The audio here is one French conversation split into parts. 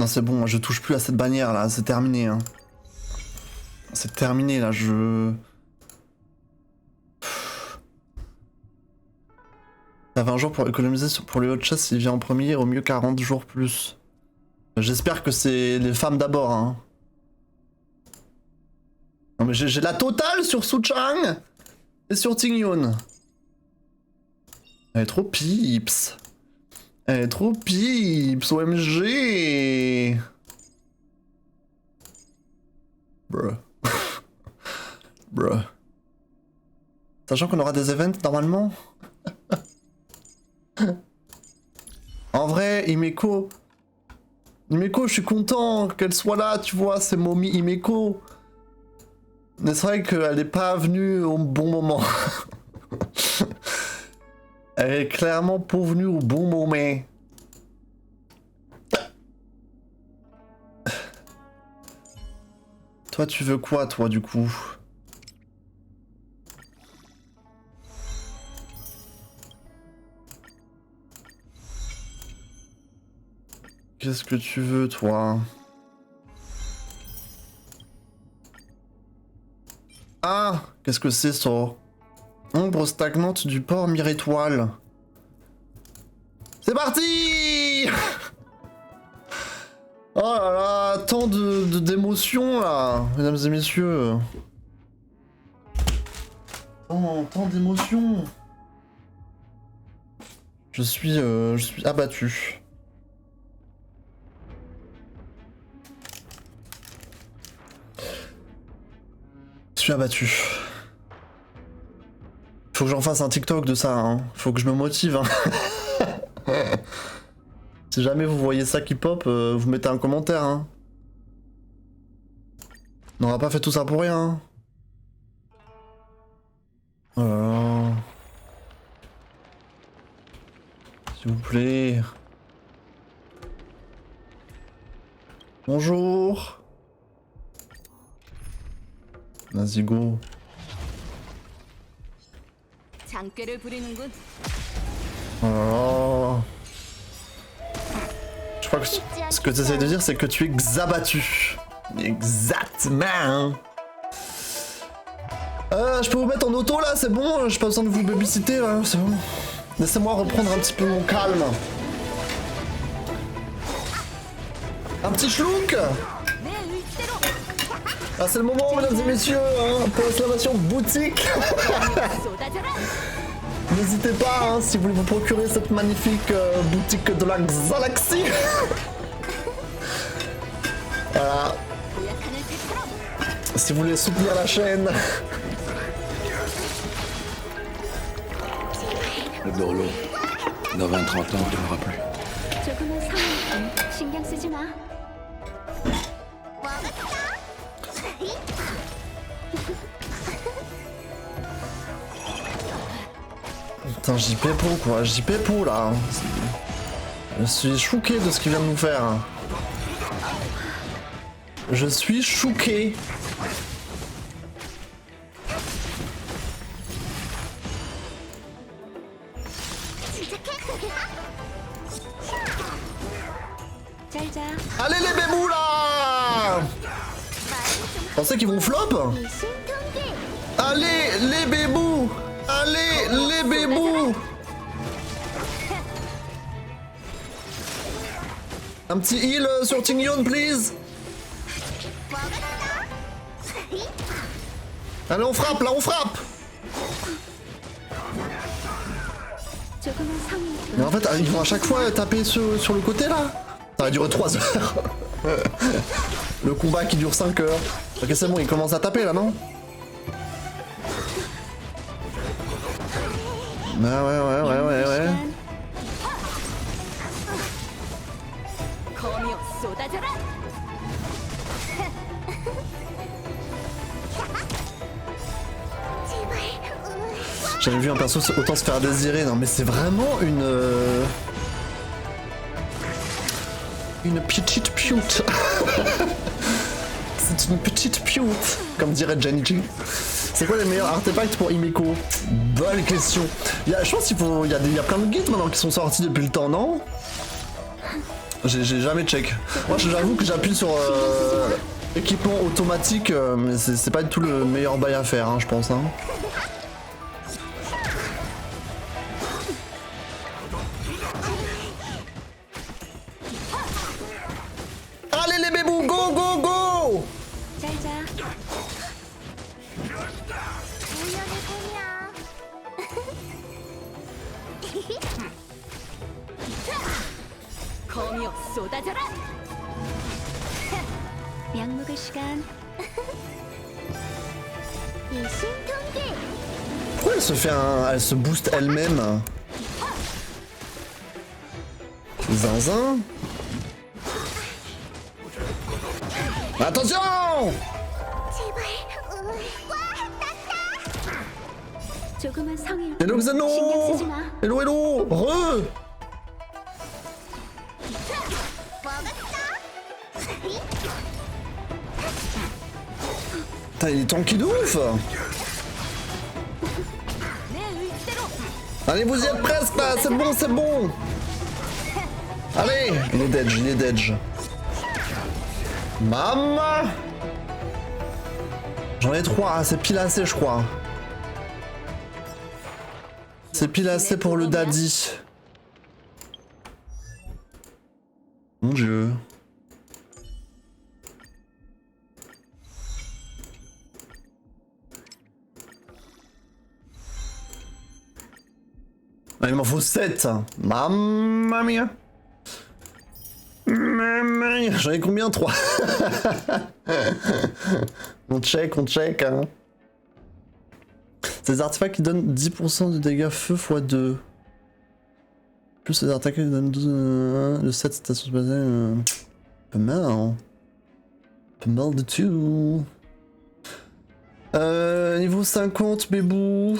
Non, c'est bon, je touche plus à cette bannière là, c'est terminé. Hein. C'est terminé là, je... T'as 20 jours pour économiser pour les hot chess, il vient en premier, au mieux 40 jours plus. J'espère que c'est les femmes d'abord. Hein. Non mais j'ai la totale sur Suchang et sur Tingyun. Elle est trop pips. Elle est trop pips, OMG. Bruh. Bruh. Sachant qu'on aura des events normalement. En vrai, Himeko, je suis content qu'elle soit là, tu vois, c'est Momi Himeko. Mais c'est vrai qu'elle n'est pas venue au bon moment. Elle est clairement pas venue au bon moment. Toi, tu veux quoi, toi, du coup? Qu'est-ce que tu veux, toi? Ah! Qu'est-ce que c'est, ça? Ombre stagnante du port Mirétoile. C'est parti! Oh là là, tant d'émotions, là, mesdames et messieurs. Tant d'émotions. Je suis abattu. Je suis abattu. Faut que j'en fasse un TikTok de ça, hein. Faut que je me motive, hein. Si jamais vous voyez ça qui pop, vous mettez un commentaire, hein. On n'aura pas fait tout ça pour rien. Hein. Oh là là. S'il vous plaît. Bonjour. Vas-y, go. Oh là là. Je crois que ce que tu essayes de dire, c'est que tu es Xabattu. Exactement. Je peux vous mettre en auto là, c'est bon, j'ai pas besoin de vous babysitter là, c'est bon. Laissez-moi reprendre un petit peu mon calme. Un petit schlouk. Ah, c'est le moment, mesdames et messieurs, hein, pour l'exclamation boutique. N'hésitez pas, hein, si vous voulez vous procurer cette magnifique boutique de la galaxie. Voilà. Si vous voulez soutenir la chaîne. Le Dorlo, dans 20-30 ans, tu n'auras plus. Putain, JP Pro quoi, JP Pro là. Je suis choqué de ce qu'il vient de nous faire. Je suis choqué. Allez les bébous là! Pensez qu'ils vont flop? Allez les bébous! Allez les bébous! Un petit heal sur Tingyun, please! Allez, on frappe, là, on frappe! Mais en fait, ils vont à chaque fois taper sur le côté, là? Ça va durer 3 heures. Le combat qui dure 5 heures. Ok, c'est bon, il commence à taper, là, non? Ah ouais. J'avais vu un perso autant se faire désirer, non mais c'est vraiment une petite pute. C'est une petite pute, comme dirait Jenny G. C'est quoi les meilleurs artefacts pour Himeko? Bonne question. Je pense qu'il faut. Il y a plein de guides maintenant qui sont sortis depuis le temps, non? J'ai jamais check. Moi j'avoue que j'appuie sur équipement automatique, mais c'est pas du tout le meilleur bail à faire, hein, je pense. Hein. Allez les bébous, go go go! Pourquoi elle se fait elle se booste elle-même? Zinzin. Attention! Hello Xeno! Hello hello! Re! Putain, il est tanky de ouf! Allez, vous y êtes presque là! C'est bon, c'est bon! Allez! Il est d'edge, il est d'edge. Maman! J'en ai 3, ah, c'est pile assez, je crois. C'est pile assez pour le daddy. Mon dieu. Ah, il m'en faut 7. Mamma mia. J'en ai combien? 3. On check, hein. Ces artefacts qui donnent 10% de dégâts feu x 2. Plus ces artefacts qui donnent 12 de 7 stations spatiales. Pas mal, hein. Pas mal du tout. Niveau 50, bébou.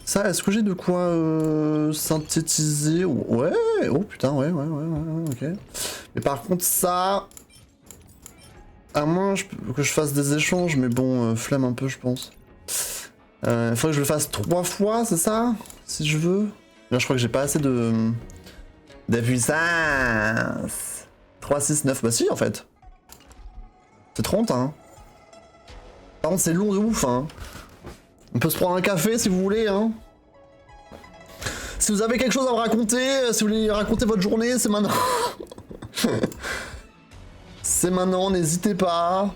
Ça, est-ce que j'ai de quoi synthétiser? Ouais, oh putain, ouais, ok. Mais par contre, ça. À moins que je fasse des échanges, mais bon, flemme un peu, je pense. Il faudrait que je le fasse 3 fois, c'est ça? Si je veux. Là, je crois que j'ai pas assez de puissance. 3, 6, 9, bah si, en fait. C'est 30, hein. Par contre, c'est long de ouf, hein. On peut se prendre un café si vous voulez, hein. Si vous avez quelque chose à me raconter, si vous voulez raconter votre journée, c'est maintenant. C'est maintenant, n'hésitez pas.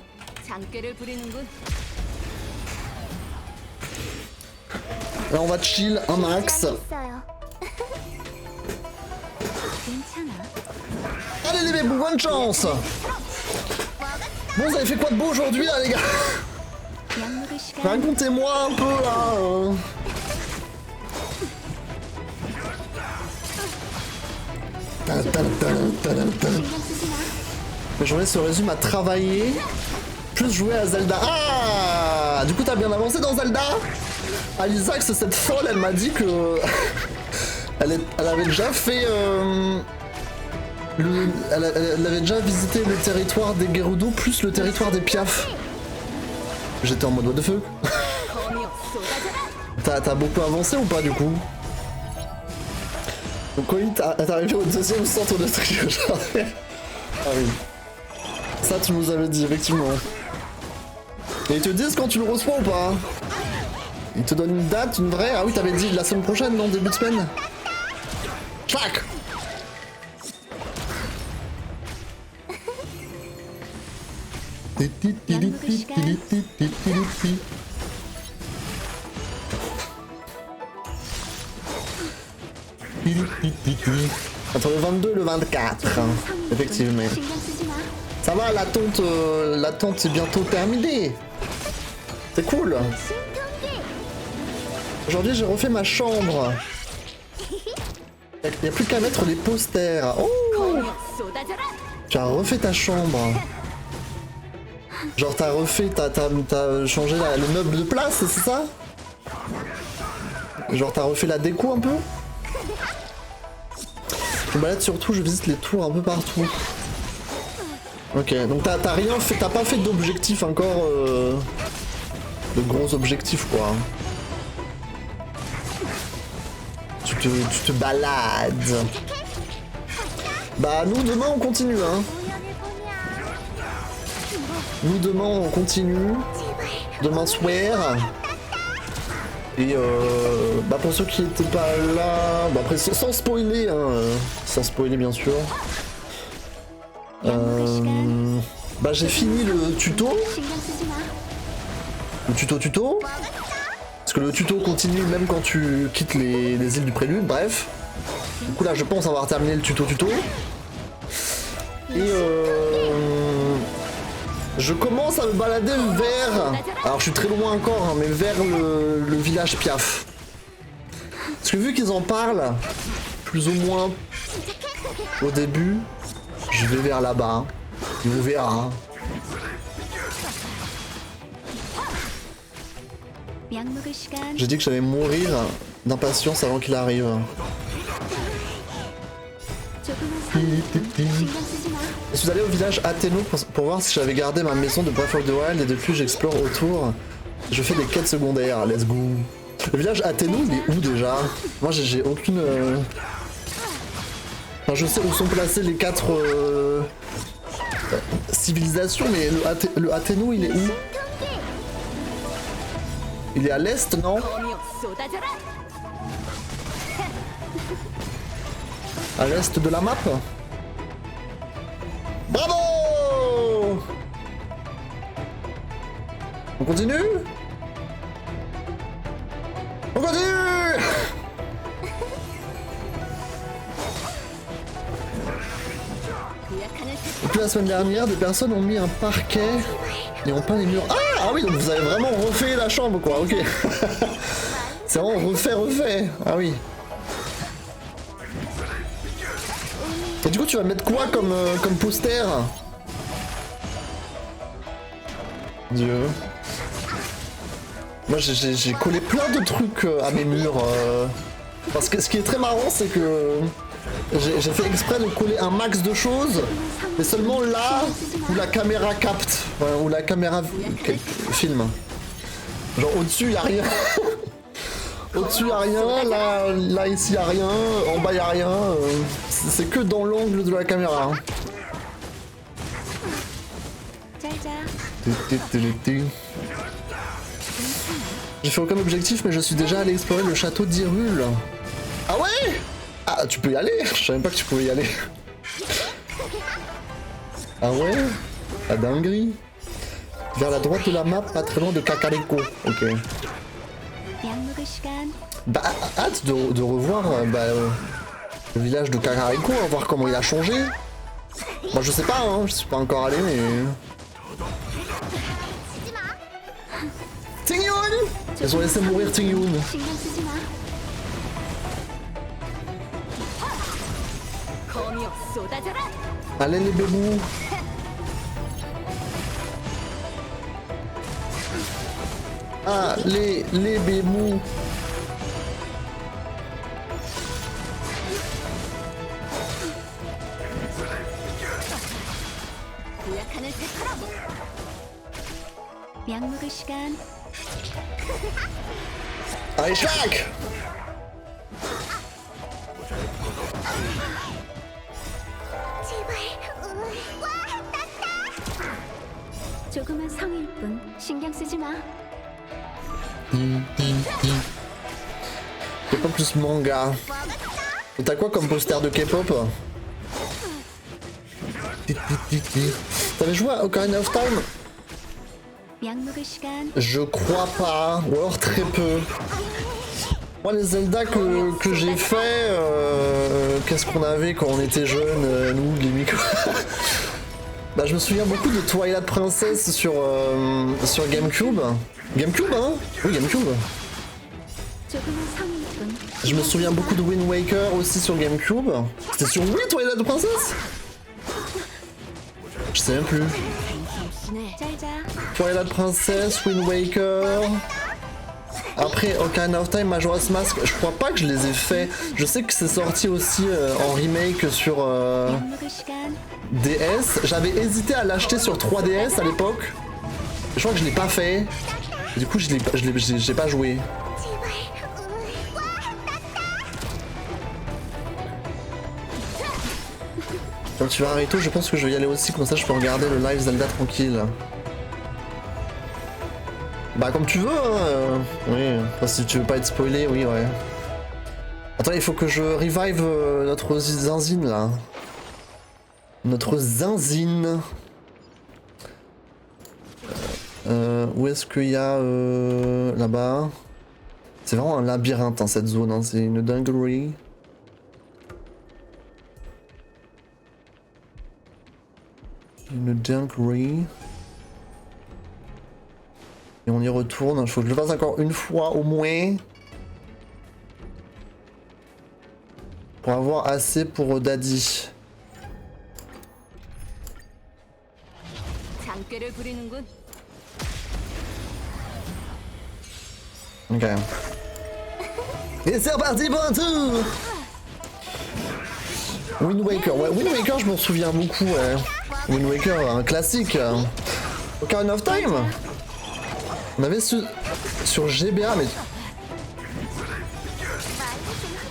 Là, on va chill un max. Allez les bébés, bonne chance. Bon, vous avez fait quoi de beau aujourd'hui, là, les gars? Racontez-moi un peu, là. La journée se résume à travailler, plus jouer à Zelda. Ah! Du coup, t'as bien avancé dans Zelda? Alisax, cette folle, elle m'a dit que... elle avait déjà fait... Elle avait déjà visité le territoire des Gerudo plus le territoire des Piaf. J'étais en mode what the fuck. T'as beaucoup avancé ou pas du coup? Donc oui, t'es arrivé au 2e centre de tri aujourd'hui. Ah oui. Ça tu nous avais dit effectivement. Et ils te disent quand tu le reçois ou pas? Ils te donnent une date, une vraie? Ah oui, t'avais dit la semaine prochaine, non? Début de semaine? Clac! Entre le 22 et le 24, hein, effectivement. Ça va, l'attente est bientôt terminée. C'est cool. Aujourd'hui, j'ai refait ma chambre. Il n'y a plus qu'à mettre les posters. Oh! Tu as refait ta chambre. Genre t'as refait, t'as changé le meuble de place, c'est ça? Genre t'as refait la déco un peu? Je me balade surtout, je visite les tours un peu partout. Ok, donc t'as rien fait, t'as pas fait d'objectifs encore, de gros objectifs quoi. Tu te balades. Bah nous demain on continue hein. Nous demain on continue. Demain soir. Et bah pour ceux qui étaient pas là, bah après sans spoiler hein, sans spoiler bien sûr. Bah j'ai fini le tuto. Le tuto. Parce que le tuto continue même quand tu quittes les îles du prélude, bref. Du coup là je pense avoir terminé le tuto. Et je commence à me balader vers... Alors je suis très loin encore, hein, mais vers le village Piaf. Parce que vu qu'ils en parlent, plus ou moins au début, je vais vers là-bas. Et on verra. J'ai dit que j'allais mourir d'impatience avant qu'il arrive. Je suis allé au village Athéno pour voir si j'avais gardé ma maison de Breath of the Wild et depuis j'explore autour. Je fais des quêtes secondaires, let's go. Le village Athéno, il est où déjà? Moi j'ai aucune... Enfin, je sais où sont placées les 4 civilisations, mais le Athéno il est où? Il est à l'est, non? À l'est de la map? Bravo! On continue? On continue! Depuis la semaine dernière, des personnes ont mis un parquet et ont peint les murs. Ah oui, donc vous avez vraiment refait la chambre quoi, ok. C'est vraiment refait. Ah oui. Et du coup tu vas mettre quoi comme poster? Dieu. Moi j'ai collé plein de trucs à mes murs. Parce que ce qui est très marrant c'est que j'ai fait exprès de coller un max de choses, mais seulement là où la caméra capte, où la caméra filme. Genre au-dessus y a rien. Au-dessus y a rien, là ici y a rien, en bas y a rien. C'est que dans l'angle de la caméra. J'ai fait aucun objectif, mais je suis déjà allé explorer le château d'Hyrule. Ah ouais? Ah, tu peux y aller? Je savais même pas que tu pouvais y aller. Ah ouais? La dinguerie. Vers la droite de la map, pas très loin de Kakariko. Ok. Bah, hâte de revoir le village de Kakariko, hein, voir comment il a changé. Moi je sais pas, hein, je suis pas encore allé, mais... Ting-Yun! Ils ont laissé mourir Ting-Yun. Allez les bébous. Ah, les bébous. Allez, Shrek! 조그만 성일 뿐 신경 쓰지 마. K-pop plus manga. Et t'as quoi comme poster de K-pop? T'avais joué à Ocarina of Time? Je crois pas, ou alors très peu. Moi les Zelda que j'ai fait, qu'est-ce qu'on avait quand on était jeunes, nous, les quoi. Bah je me souviens beaucoup de Twilight Princess sur GameCube. GameCube hein? Oui GameCube. Je me souviens beaucoup de Wind Waker aussi sur GameCube. C'était sur Wii Twilight Princess? Je sais même plus. Twilight Princess, Wind Waker... Après Ocarina of Time, Majora's Mask, je crois pas que je les ai fait. Je sais que c'est sorti aussi en remake sur DS. J'avais hésité à l'acheter sur 3DS à l'époque. Je crois que je l'ai pas fait. Du coup, j'ai pas joué. Quand tu vas à Rito, je pense que je vais y aller aussi, comme ça je peux regarder le live Zelda tranquille. Bah comme tu veux, hein. Oui, enfin, si tu veux pas être spoilé, oui, ouais. Attends, il faut que je revive notre zinzine là. Notre zinzine. Où est-ce qu'il y a là-bas? C'est vraiment un labyrinthe hein, cette zone, hein. C'est une dinguerie. Une dinguerie. Et on y retourne, il faut que je le fasse encore une fois au moins. Pour avoir assez pour Daddy. 장꾀를 부리는군. Ok. Et c'est reparti pour un tour. Wind Waker, ouais, Wind Waker je m'en souviens beaucoup, ouais. Wind Waker, un classique. Ocarina of Time. On avait sur GBA, mais...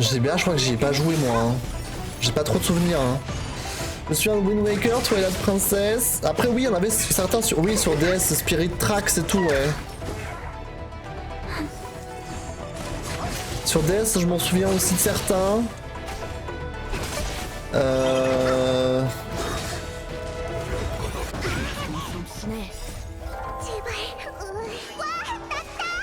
GBA, je crois que j'y ai pas joué moi. Hein. J'ai pas trop de souvenirs. Hein. Je me souviens de Wind Waker, Twilight Princess. Après, oui, on avait certains sur, oui, sur DS, Spirit Tracks et tout, ouais. Sur DS, je m'en souviens aussi de certains.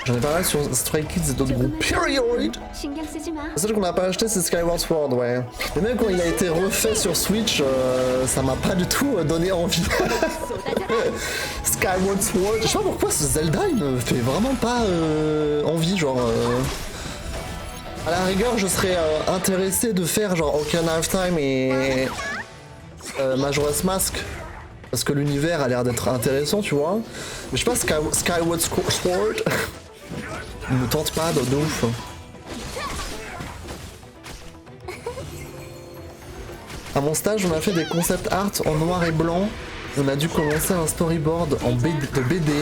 J'en ai parlé sur Stray Kids et d'autres groupes. Period! 신경 쓰지 마. Le seul qu'on n'a pas acheté, c'est Skyward Sword, ouais. Mais même quand il a été refait sur Switch, ça m'a pas du tout donné envie. Skyward Sword, je sais pas pourquoi ce Zelda il me fait vraiment pas envie, genre. À la rigueur, je serais intéressé de faire genre Ocarina of Time et Majora's Mask. Parce que l'univers a l'air d'être intéressant, tu vois. Mais je sais pas, Skyward Sword, il me tente pas de ouf. À mon stage, on a fait des concept art en noir et blanc. On a dû commencer un storyboard en de BD.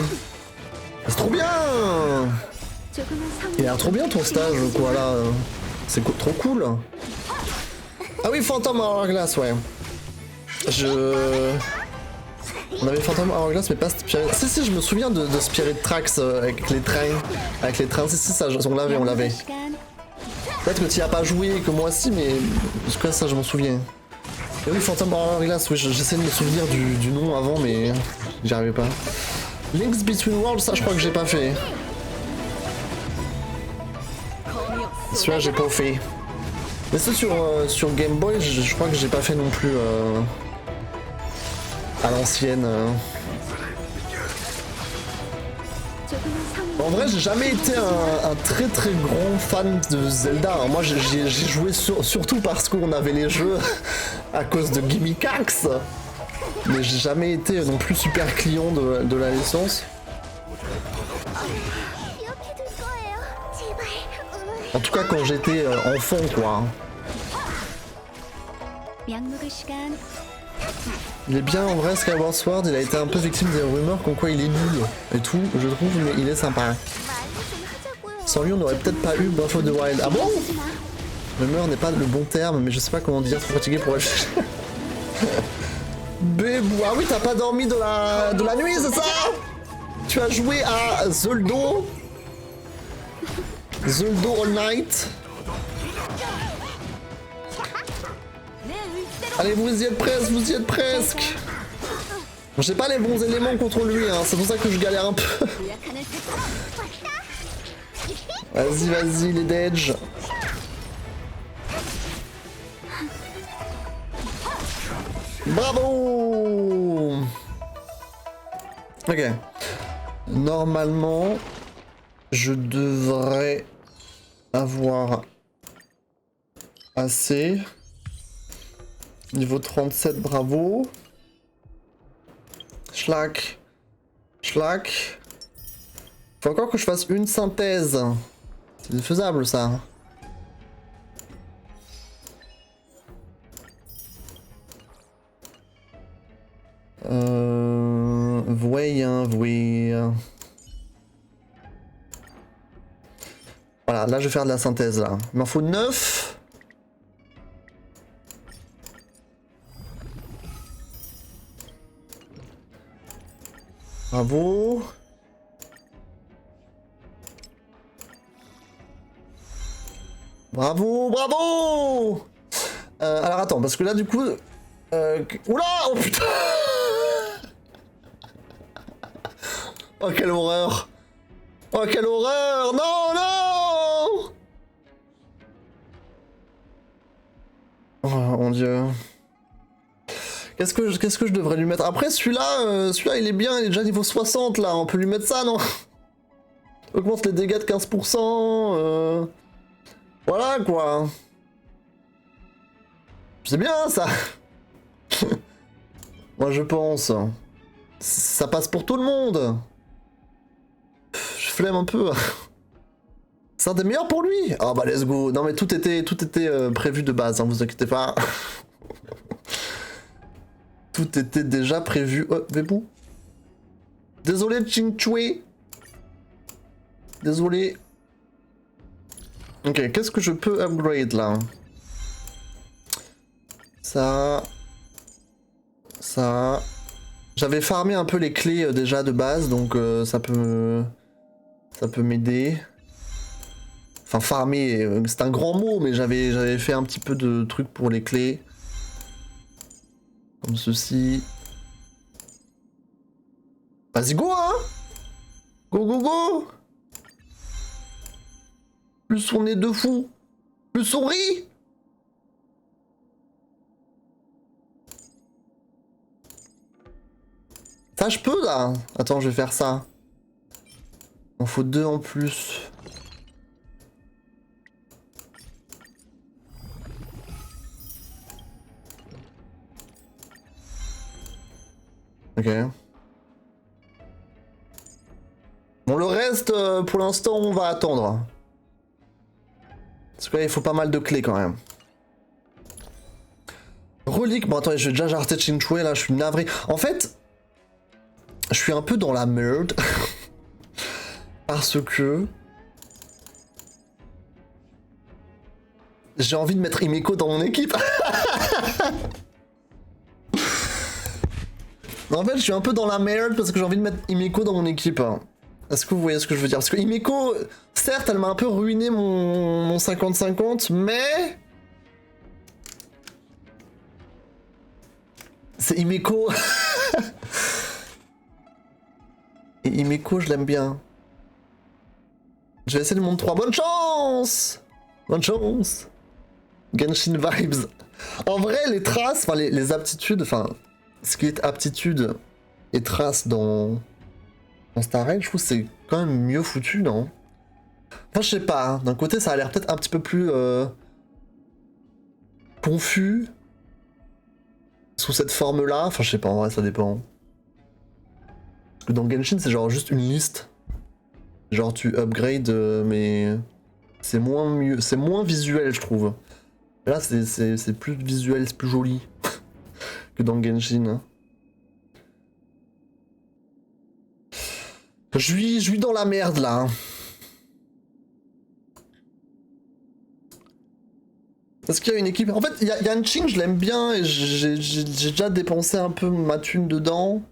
C'est trop bien! Il a l'air trop bien ton stage, quoi, là. C'est trop cool. Ah oui, Phantom Hourglass, ouais. On avait Phantom Hourglass, mais pas Spirit... Si, je me souviens de Spirit Tracks avec les trains. Avec les trains, si, ça, on l'avait. Peut-être que tu y as pas joué, que moi aussi, mais... En tout cas, ça, je m'en souviens. Et oui, Phantom Hourglass, oui, j'essaie de me souvenir du nom avant, mais... J'y arrivais pas. Links Between Worlds, ça, je crois que j'ai pas fait. Celui-là, j'ai pas fait. Mais ça, sur Game Boy, je crois que j'ai pas fait non plus... à l'ancienne. En vrai, j'ai jamais été un très très grand fan de Zelda. Moi, j'ai joué surtout parce qu'on avait les jeux à cause de Gimme Cax. Mais j'ai jamais été non plus super client de la licence. En tout cas, quand j'étais enfant, quoi. Il est bien en vrai, Skyward Sword, il a été un peu victime des rumeurs comme quoi il est nul et tout, je trouve, mais il est sympa. Sans lui, on n'aurait peut-être pas eu Breath of the Wild. Ah bon? Rumeur n'est pas le bon terme, mais je sais pas comment dire, trop fatigué pour réfléchir. Bébou, ah oui, t'as pas dormi de la nuit, c'est ça? Tu as joué à Zeldo All Night. Allez, vous y êtes presque. J'ai pas les bons éléments contre lui, hein. C'est pour ça que je galère un peu. Vas-y, les Dedge. Bravo. Ok. Normalement, je devrais avoir assez. Niveau 37, bravo. Schlack. Faut encore que je fasse une synthèse. C'est faisable, ça. Voué. Voilà, là je vais faire de la synthèse, là. Il m'en faut 9. Bravo. Bravo, bravo. Alors attends, parce que là du coup... Oula, oh putain. Oh quelle horreur. Oh quelle horreur. Non, non. Oh mon dieu. Qu'est-ce que je devrais lui mettre? Après celui-là, il est bien, il est déjà niveau 60 là, on peut lui mettre ça, non? Augmente les dégâts de 15%. Voilà quoi. C'est bien ça. Moi je pense. Ça passe pour tout le monde. Je flemme un peu. C'est un des meilleurs pour lui. Ah bah let's go. Non mais tout était prévu de base, hein, vous inquiétez pas. Tout était déjà prévu. Oh, mais bon. Désolé Ching Chui. Désolé. Ok, qu'est-ce que je peux upgrade là? Ça. Ça. J'avais farmé un peu les clés déjà de base, donc ça peut m'aider. Enfin, farmer, c'est un grand mot, mais j'avais fait un petit peu de trucs pour les clés. Comme ceci. Vas-y, go, hein! Go, go, go! Plus on est de fous, plus on rit! Ça, je peux, là! Attends, je vais faire ça. Il en faut 2 en plus. Ok. Bon, le reste, pour l'instant, on va attendre. Parce que là, il faut pas mal de clés quand même. Relique. Bon, attendez, je vais déjà jarter Chinchoué, là, je suis navré. En fait, je suis un peu dans la merde. Parce que... j'ai envie de mettre Himeko dans mon équipe. En fait, je suis un peu dans la merde parce que j'ai envie de mettre Himeko dans mon équipe. Est-ce que vous voyez ce que je veux dire? Parce que Himeko, certes, elle m'a un peu ruiné mon 50-50, mais... c'est Himeko. Et Himeko, je l'aime bien. Je vais essayer de monter 3. Bonne chance! Bonne chance! Genshin vibes. En vrai, les traces, enfin les aptitudes, enfin... ce qui est aptitude et traces dans Star Rail, je trouve que c'est quand même mieux foutu, non? Enfin, je sais pas. Hein. D'un côté, ça a l'air peut-être un petit peu plus confus sous cette forme-là. Enfin, je sais pas. En vrai, ça dépend. Parce que dans Genshin, c'est genre juste une liste. Genre, tu upgrades, mais c'est moins visuel, je trouve. Là, c'est plus visuel, c'est plus joli que dans Genshin. Hein. Je suis dans la merde là. Hein. Est-ce qu'il y a une équipe? En fait, Yanqing, je l'aime bien et j'ai déjà dépensé un peu ma thune dedans.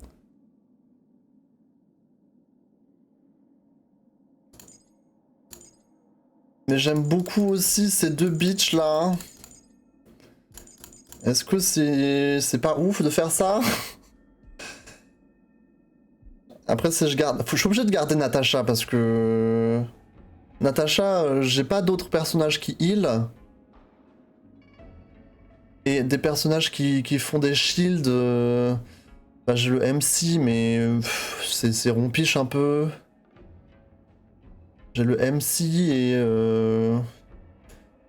Mais j'aime beaucoup aussi ces 2 bitches là. Est-ce que c'est pas ouf de faire ça? Après, si je garde... je suis obligé de garder Natasha parce que... Natasha, j'ai pas d'autres personnages qui heal. Et des personnages qui font des shields... bah, j'ai le MC, mais... c'est rompiche un peu. J'ai le MC et...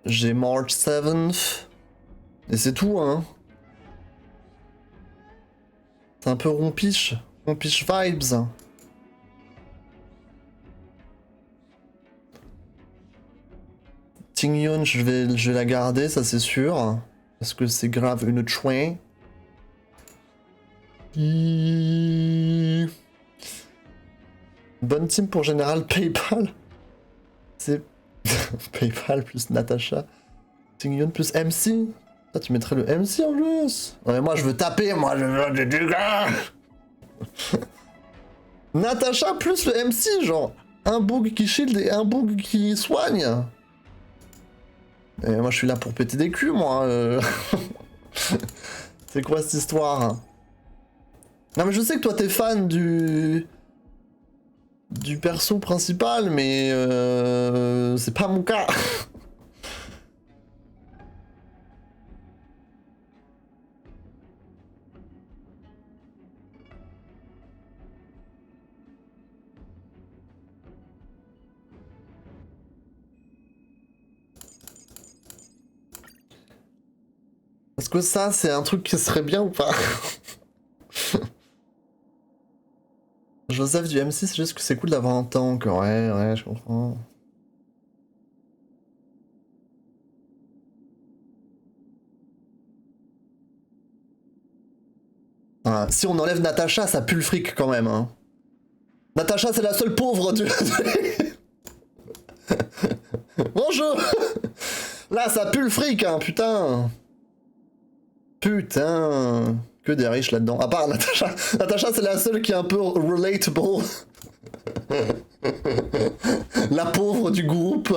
j'ai March 7th. Et c'est tout, hein. C'est un peu rompiche. Rompiche vibes. Tingyun, je vais la garder, ça c'est sûr. Parce que c'est grave une chouin. Bonne team pour général PayPal. C'est PayPal plus Natasha. Tingyun plus MC. Ah, tu mettrais le MC en plus. Ouais, moi je veux taper, moi je veux des dégâts. Natacha plus le MC, genre. Un bug qui shield et un bug qui soigne. Et moi je suis là pour péter des culs, moi. C'est quoi cette histoire? Non mais je sais que toi t'es fan du perso principal, mais c'est pas mon cas. Est-ce que ça c'est un truc qui serait bien ou pas? Joseph du M6, c'est juste que c'est cool d'avoir un tank. Ouais, je comprends. Ah, si on enlève Natacha, ça pue le fric quand même. Hein. Natacha, c'est la seule pauvre du... Bonjour. Là, ça pue le fric, hein, putain. Putain. Que des riches là-dedans. À part Natacha. Natacha, c'est la seule qui est un peu relatable. La pauvre du groupe.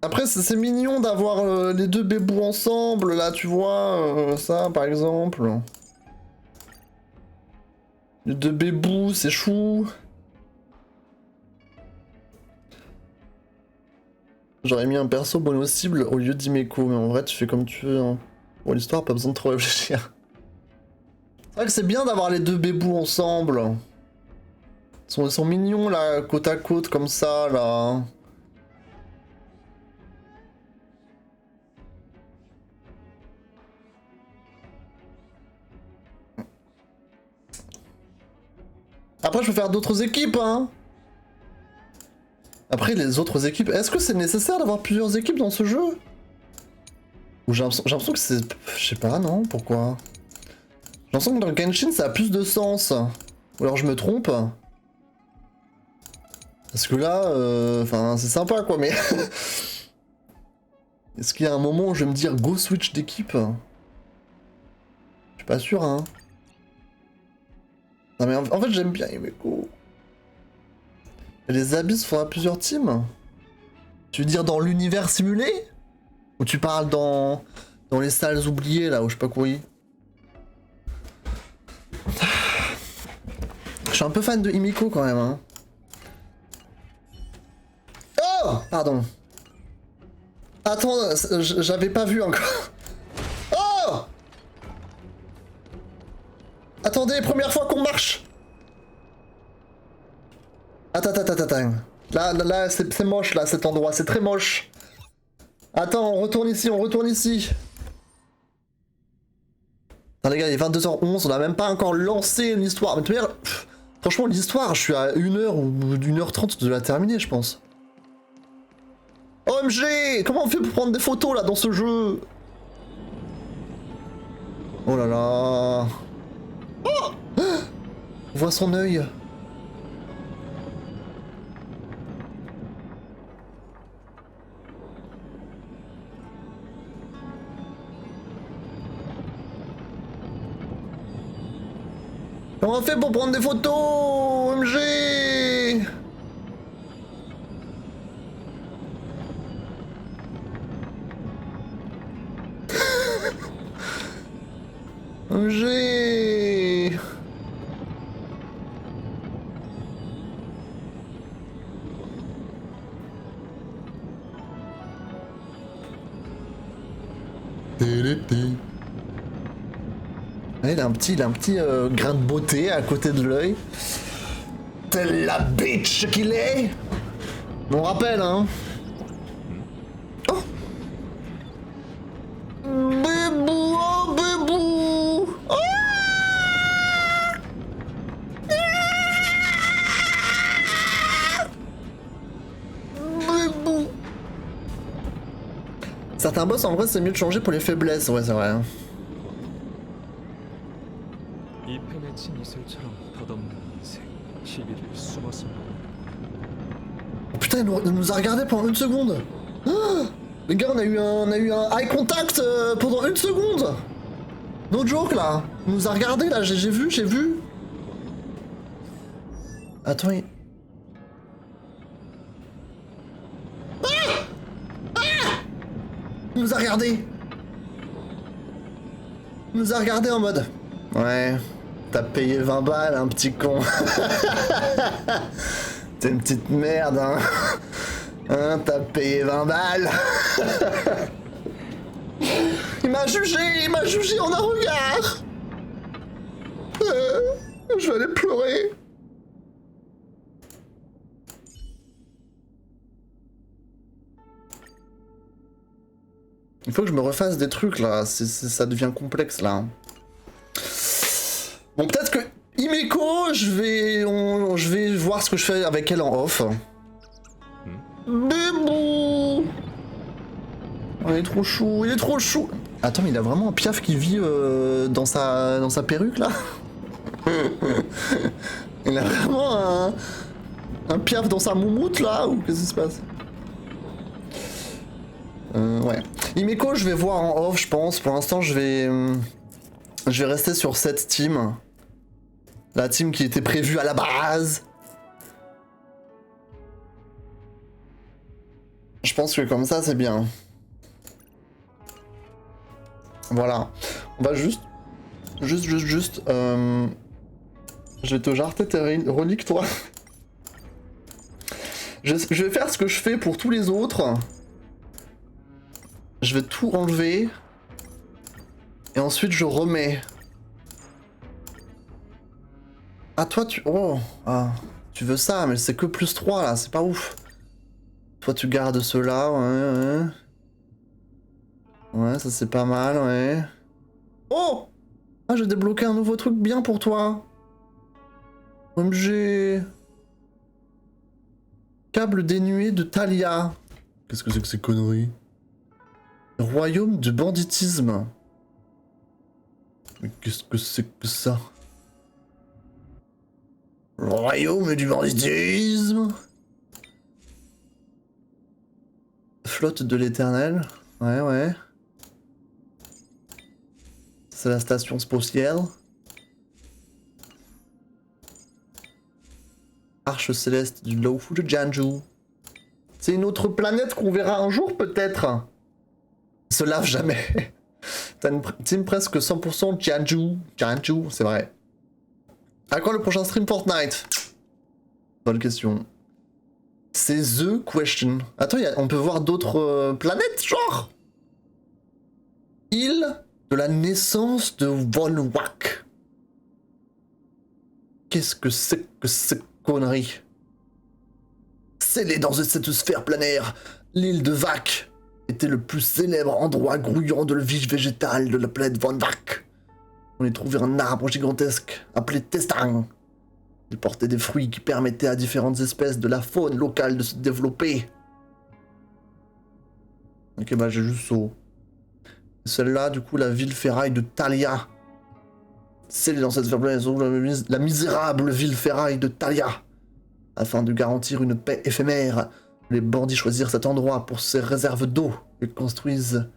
Après, c'est mignon d'avoir les deux bébous ensemble, là, tu vois. Ça, par exemple. Les deux bébous, c'est chou. J'aurais mis un perso mono-cible au lieu d'Himeko, mais en vrai, tu fais comme tu veux. Hein. Pour l'histoire, pas besoin de trop réfléchir. C'est vrai que c'est bien d'avoir les deux bébous ensemble. Ils sont mignons, là, côte à côte, comme ça, là. Après, je peux faire d'autres équipes, hein. Après, les autres équipes... Est-ce que c'est nécessaire d'avoir plusieurs équipes dans ce jeu? Ou j'ai l'impression que c'est... Je sais pas, non? Pourquoi? J'ai l'impression que dans Genshin, ça a plus de sens. Ou alors je me trompe? Parce que là, enfin, c'est sympa, quoi, mais... Est-ce qu'il y a un moment où je vais me dire « Go switch d'équipe » Je suis pas sûr, hein. Non mais en fait, j'aime bien Himeko. Et les abysses font à plusieurs teams. Tu veux dire dans l'univers simulé? Ou tu parles dans les salles oubliées là, ou je sais pas quoi. Je suis un peu fan de Himeko quand même. Hein. Oh! Pardon. Attends, j'avais pas vu encore. Oh! Attendez, première fois qu'on marche. Attends. Là, c'est moche, là, cet endroit. C'est très moche. Attends, on retourne ici. Attends, les gars, il est 22h11. On a même pas encore lancé l'histoire. Mais de toute manière, franchement, l'histoire, je suis à 1h ou 1h30 de la terminer, je pense. OMG! Comment on fait pour prendre des photos, là, dans ce jeu? Oh là là. Oh! On voit son œil. Comment on fait pour prendre des photos? OMG! OMG! Il a un petit grain de beauté à côté de l'œil. Telle la bitch qu'il est. On rappelle, hein. Oh. Bébou, oh bébou. Oh. Bébou. Certains boss, en vrai, c'est mieux de changer pour les faiblesses. Ouais, c'est vrai. Hein. Oh putain, il nous a regardé pendant une seconde. Ah Les gars, on a eu un eye contact pendant 1 seconde. No joke là. Il nous a regardé là, j'ai vu. Attends, il nous a regardé. Il nous a regardé en mode... Ouais, t'as payé 20 balles, un petit con. T'es une petite merde, hein. Hein, t'as payé 20 balles. Il m'a jugé en un regard. Je vais aller pleurer. Il faut que je me refasse des trucs là, ça devient complexe là. Bon, peut-être que Himeko, je vais voir ce que je fais avec elle en off. Bébou. Oh, il est trop chou, Attends, mais il a vraiment un piaf qui vit dans sa perruque là. Il a vraiment un piaf dans sa moumoute là, ou qu'est-ce qui se passe? Ouais. Himeko, je vais voir en off, je pense. Pour l'instant, je vais rester sur cette team. La team qui était prévue à la base. Je pense que comme ça, c'est bien. Voilà. On va juste... je vais te jarter tes reliques, toi. Je vais faire ce que je fais pour tous les autres. Je vais tout enlever. Et ensuite, je remets. Ah, toi, tu... Oh. Ah, tu veux ça, mais c'est que plus 3, là. C'est pas ouf. Toi, tu gardes ceux-là, ouais. Ouais, ça, c'est pas mal, ouais. Oh! Ah, j'ai débloqué un nouveau truc bien pour toi. OMG. Câble dénué de Thalia. Qu'est-ce que c'est que ces conneries? Royaume du banditisme. Mais qu'est-ce que c'est que ça? Royaume du banditisme. Flotte de l'éternel. Ouais. C'est la station spatiale. Arche céleste du Lawfu de Jianzhou. C'est une autre planète qu'on verra un jour peut-être. Se lave jamais. T'as une team presque 100% Jianzhou, c'est vrai. À quand le prochain stream Fortnite? Bonne question. C'est the question. Attends, on peut voir d'autres planètes, genre? Île de la naissance de Von Wack. Qu'est-ce que c'est que cette connerie? Scellée dans cette sphère planaire, l'île de Wack était le plus célèbre endroit grouillant de vie végétale de la planète Von Wack. On y trouvait un arbre gigantesque appelé Testang. Il portait des fruits qui permettaient à différentes espèces de la faune locale de se développer. Ok, bah j'ai juste saut. Celle-là, du coup, la ville ferraille de Thalia. Scellée dans cette planète, la misérable ville ferraille de Thalia. Afin de garantir une paix éphémère, les bandits choisirent cet endroit pour ses réserves d'eau et construisent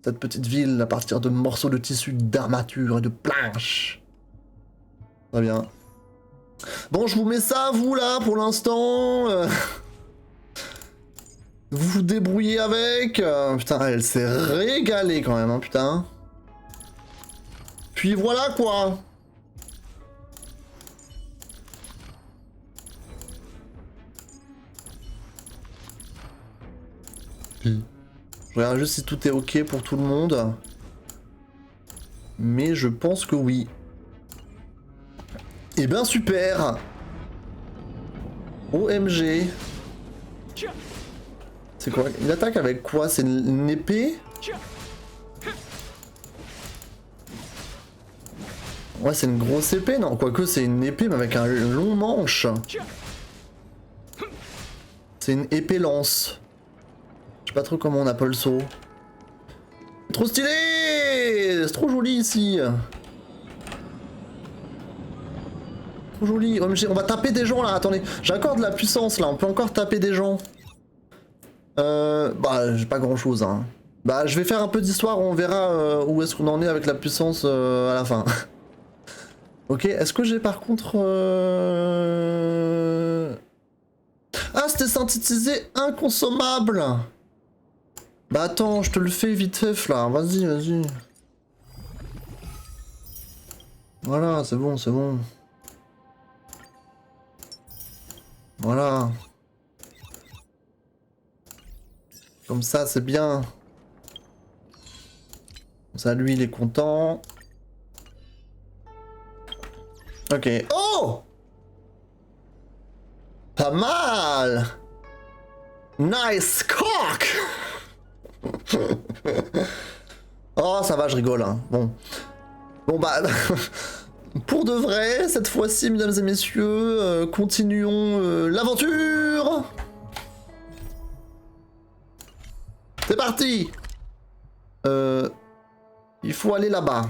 cette petite ville à partir de morceaux de tissu, d'armature et de planches. Très bien. Bon, je vous mets ça, vous, là, pour l'instant. Vous vous débrouillez avec. Putain, elle s'est régalée, quand même, hein, putain. Puis voilà, quoi. Je regarde juste si tout est ok pour tout le monde. Mais je pense que oui. Eh ben super. OMG. C'est quoi? Il attaque avec quoi? C'est une épée? Ouais, c'est une grosse épée, non? Quoique c'est une épée mais avec un long manche. C'est une épée lance. Je sais pas trop comment on appelle le saut. Trop stylé! C'est trop joli ici. Trop joli. OMG, on va taper des gens là, attendez. J'accorde la puissance là, on peut encore taper des gens. Bah, j'ai pas grand chose, hein. Bah, je vais faire un peu d'histoire, on verra où est-ce qu'on en est avec la puissance à la fin. Ok, est-ce que j'ai par contre... Ah, c'était synthétisé inconsommable. Bah attends, je te le fais vite fait, là. Vas-y, vas-y. Voilà, c'est bon, c'est bon. Voilà. Comme ça, c'est bien. Comme ça, lui, il est content. Ok. Oh! Pas mal! Nice cock! Oh, ça va, je rigole, hein. Bon. Bon, bah... Pour de vrai, cette fois-ci, mesdames et messieurs, continuons l'aventure! C'est parti! Il faut aller là-bas.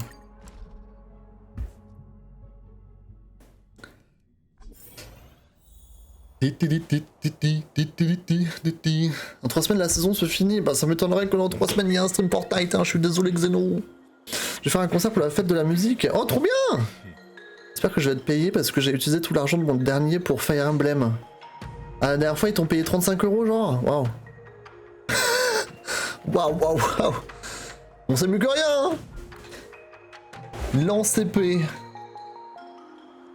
En 3 semaines, la saison se finit. Bah, ça m'étonnerait que dans 3 semaines, il y ait un stream Fortnite. Hein. Je suis désolé, Xeno. Je vais faire un concert pour la fête de la musique. Oh, trop bien! J'espère que je vais être payé parce que j'ai utilisé tout l'argent de mon dernier pour Fire Emblem. Ah, la dernière fois, ils t'ont payé 35 €, genre. Waouh. Waouh, waouh, waouh. On sait mieux que rien, hein. Lance épée.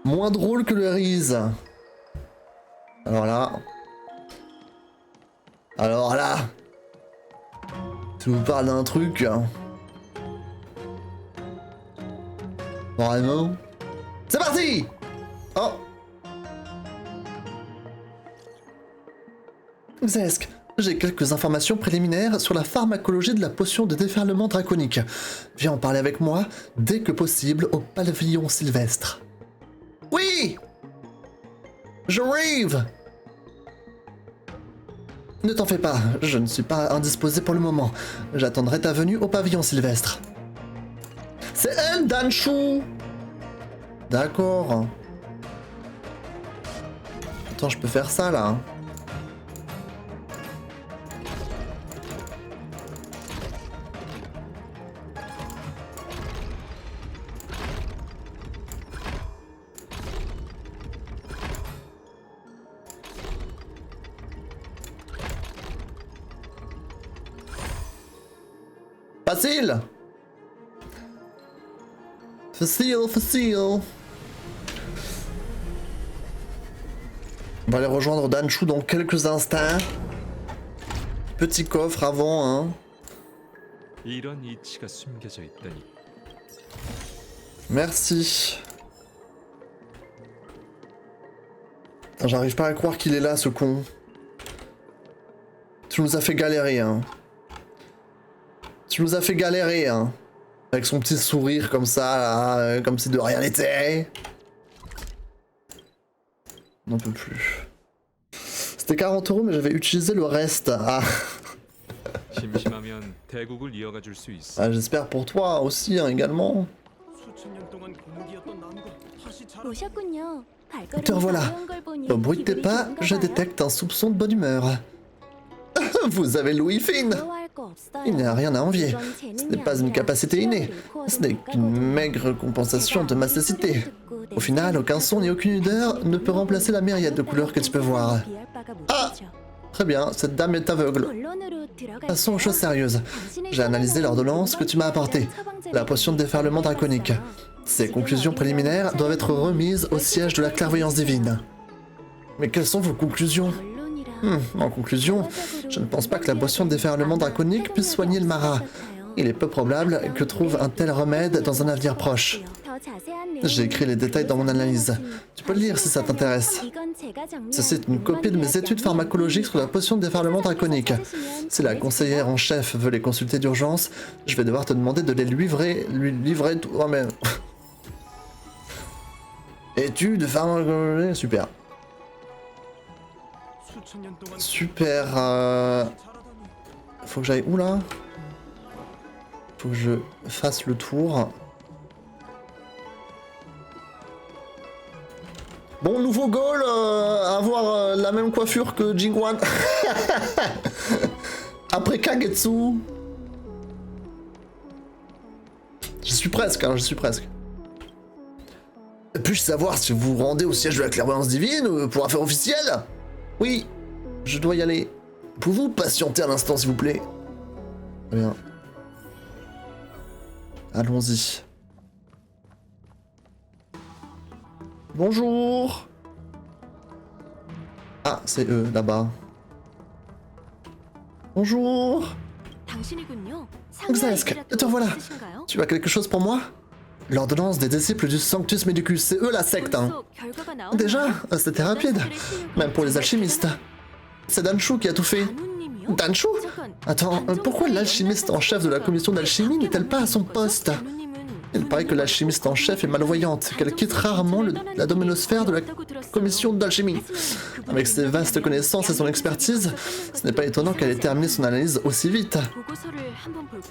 Moins drôle que le Riz. Alors là. Alors là. Tu nous parles d'un truc. Hein. Vraiment. C'est parti! Oh! Zesk, j'ai quelques informations préliminaires sur la pharmacologie de la potion de déferlement draconique. Viens en parler avec moi dès que possible au pavillon sylvestre. Oui! J'arrive! Ne t'en fais pas, je ne suis pas indisposé pour le moment. J'attendrai ta venue au pavillon sylvestre. C'est elle, Danchou! D'accord. Attends, je peux faire ça là. Facile! Facile, facile. On va aller rejoindre Danchou dans quelques instants. Petit coffre avant, hein. Merci. J'arrive pas à croire qu'il est là, ce con. Tu nous as fait galérer, hein. Tu nous as fait galérer, hein. Avec son petit sourire comme ça, là, comme si de rien n'était. On n'en peut plus. C'était 40 €, mais j'avais utilisé le reste. Ah. Ah, j'espère pour toi aussi, hein, également. Te revoilà. Au bruit de tes pas, je détecte un soupçon de bonne humeur. Vous avez Louis Finn. Il n'y a rien à envier. Ce n'est pas une capacité innée. Ce n'est qu'une maigre compensation de ma cécité. Au final, aucun son ni aucune odeur ne peut remplacer la myriade de couleurs que tu peux voir. Ah! Très bien, cette dame est aveugle. Passons aux choses sérieuses. J'ai analysé l'ordonnance que tu m'as apportée, la potion de déferlement draconique. Ces conclusions préliminaires doivent être remises au siège de la clairvoyance divine. Mais quelles sont vos conclusions ? En conclusion, je ne pense pas que la potion de déferlement draconique puisse soigner le Mara. Il est peu probable que trouve un tel remède dans un avenir proche. J'ai écrit les détails dans mon analyse. Tu peux le lire si ça t'intéresse. Ceci est une copie de mes études pharmacologiques sur la potion de déferlement draconique. Si la conseillère en chef veut les consulter d'urgence, je vais devoir te demander de les lui livrer tout. Oh mais... Études pharmacologiques, super. Super. Faut que j'aille où là? Faut que je fasse le tour. Bon, nouveau goal, avoir la même coiffure que Jingwan. Après Kagetsu. Je suis presque, hein, je suis presque. Puis-je savoir si vous vous rendez au siège de la clairvoyance divine pour affaire officielle? Oui, je dois y aller. Pouvez-vous patienter un instant, s'il vous plaît? Très bien. Allons-y. Bonjour. Ah, c'est eux, là-bas. Bonjour. Xaesk, te revoilà. Tu as quelque chose pour moi? L'ordonnance des disciples du Sanctus Medicus, c'est eux la secte, hein. Déjà, c'était rapide. Même pour les alchimistes. C'est Danchu qui a tout fait. Danchu? Attends, pourquoi l'alchimiste en chef de la commission d'alchimie n'est-elle pas à son poste? Il paraît que l'alchimiste en chef est malvoyante, qu'elle quitte rarement la doménosphère de la commission d'alchimie. Avec ses vastes connaissances et son expertise, ce n'est pas étonnant qu'elle ait terminé son analyse aussi vite.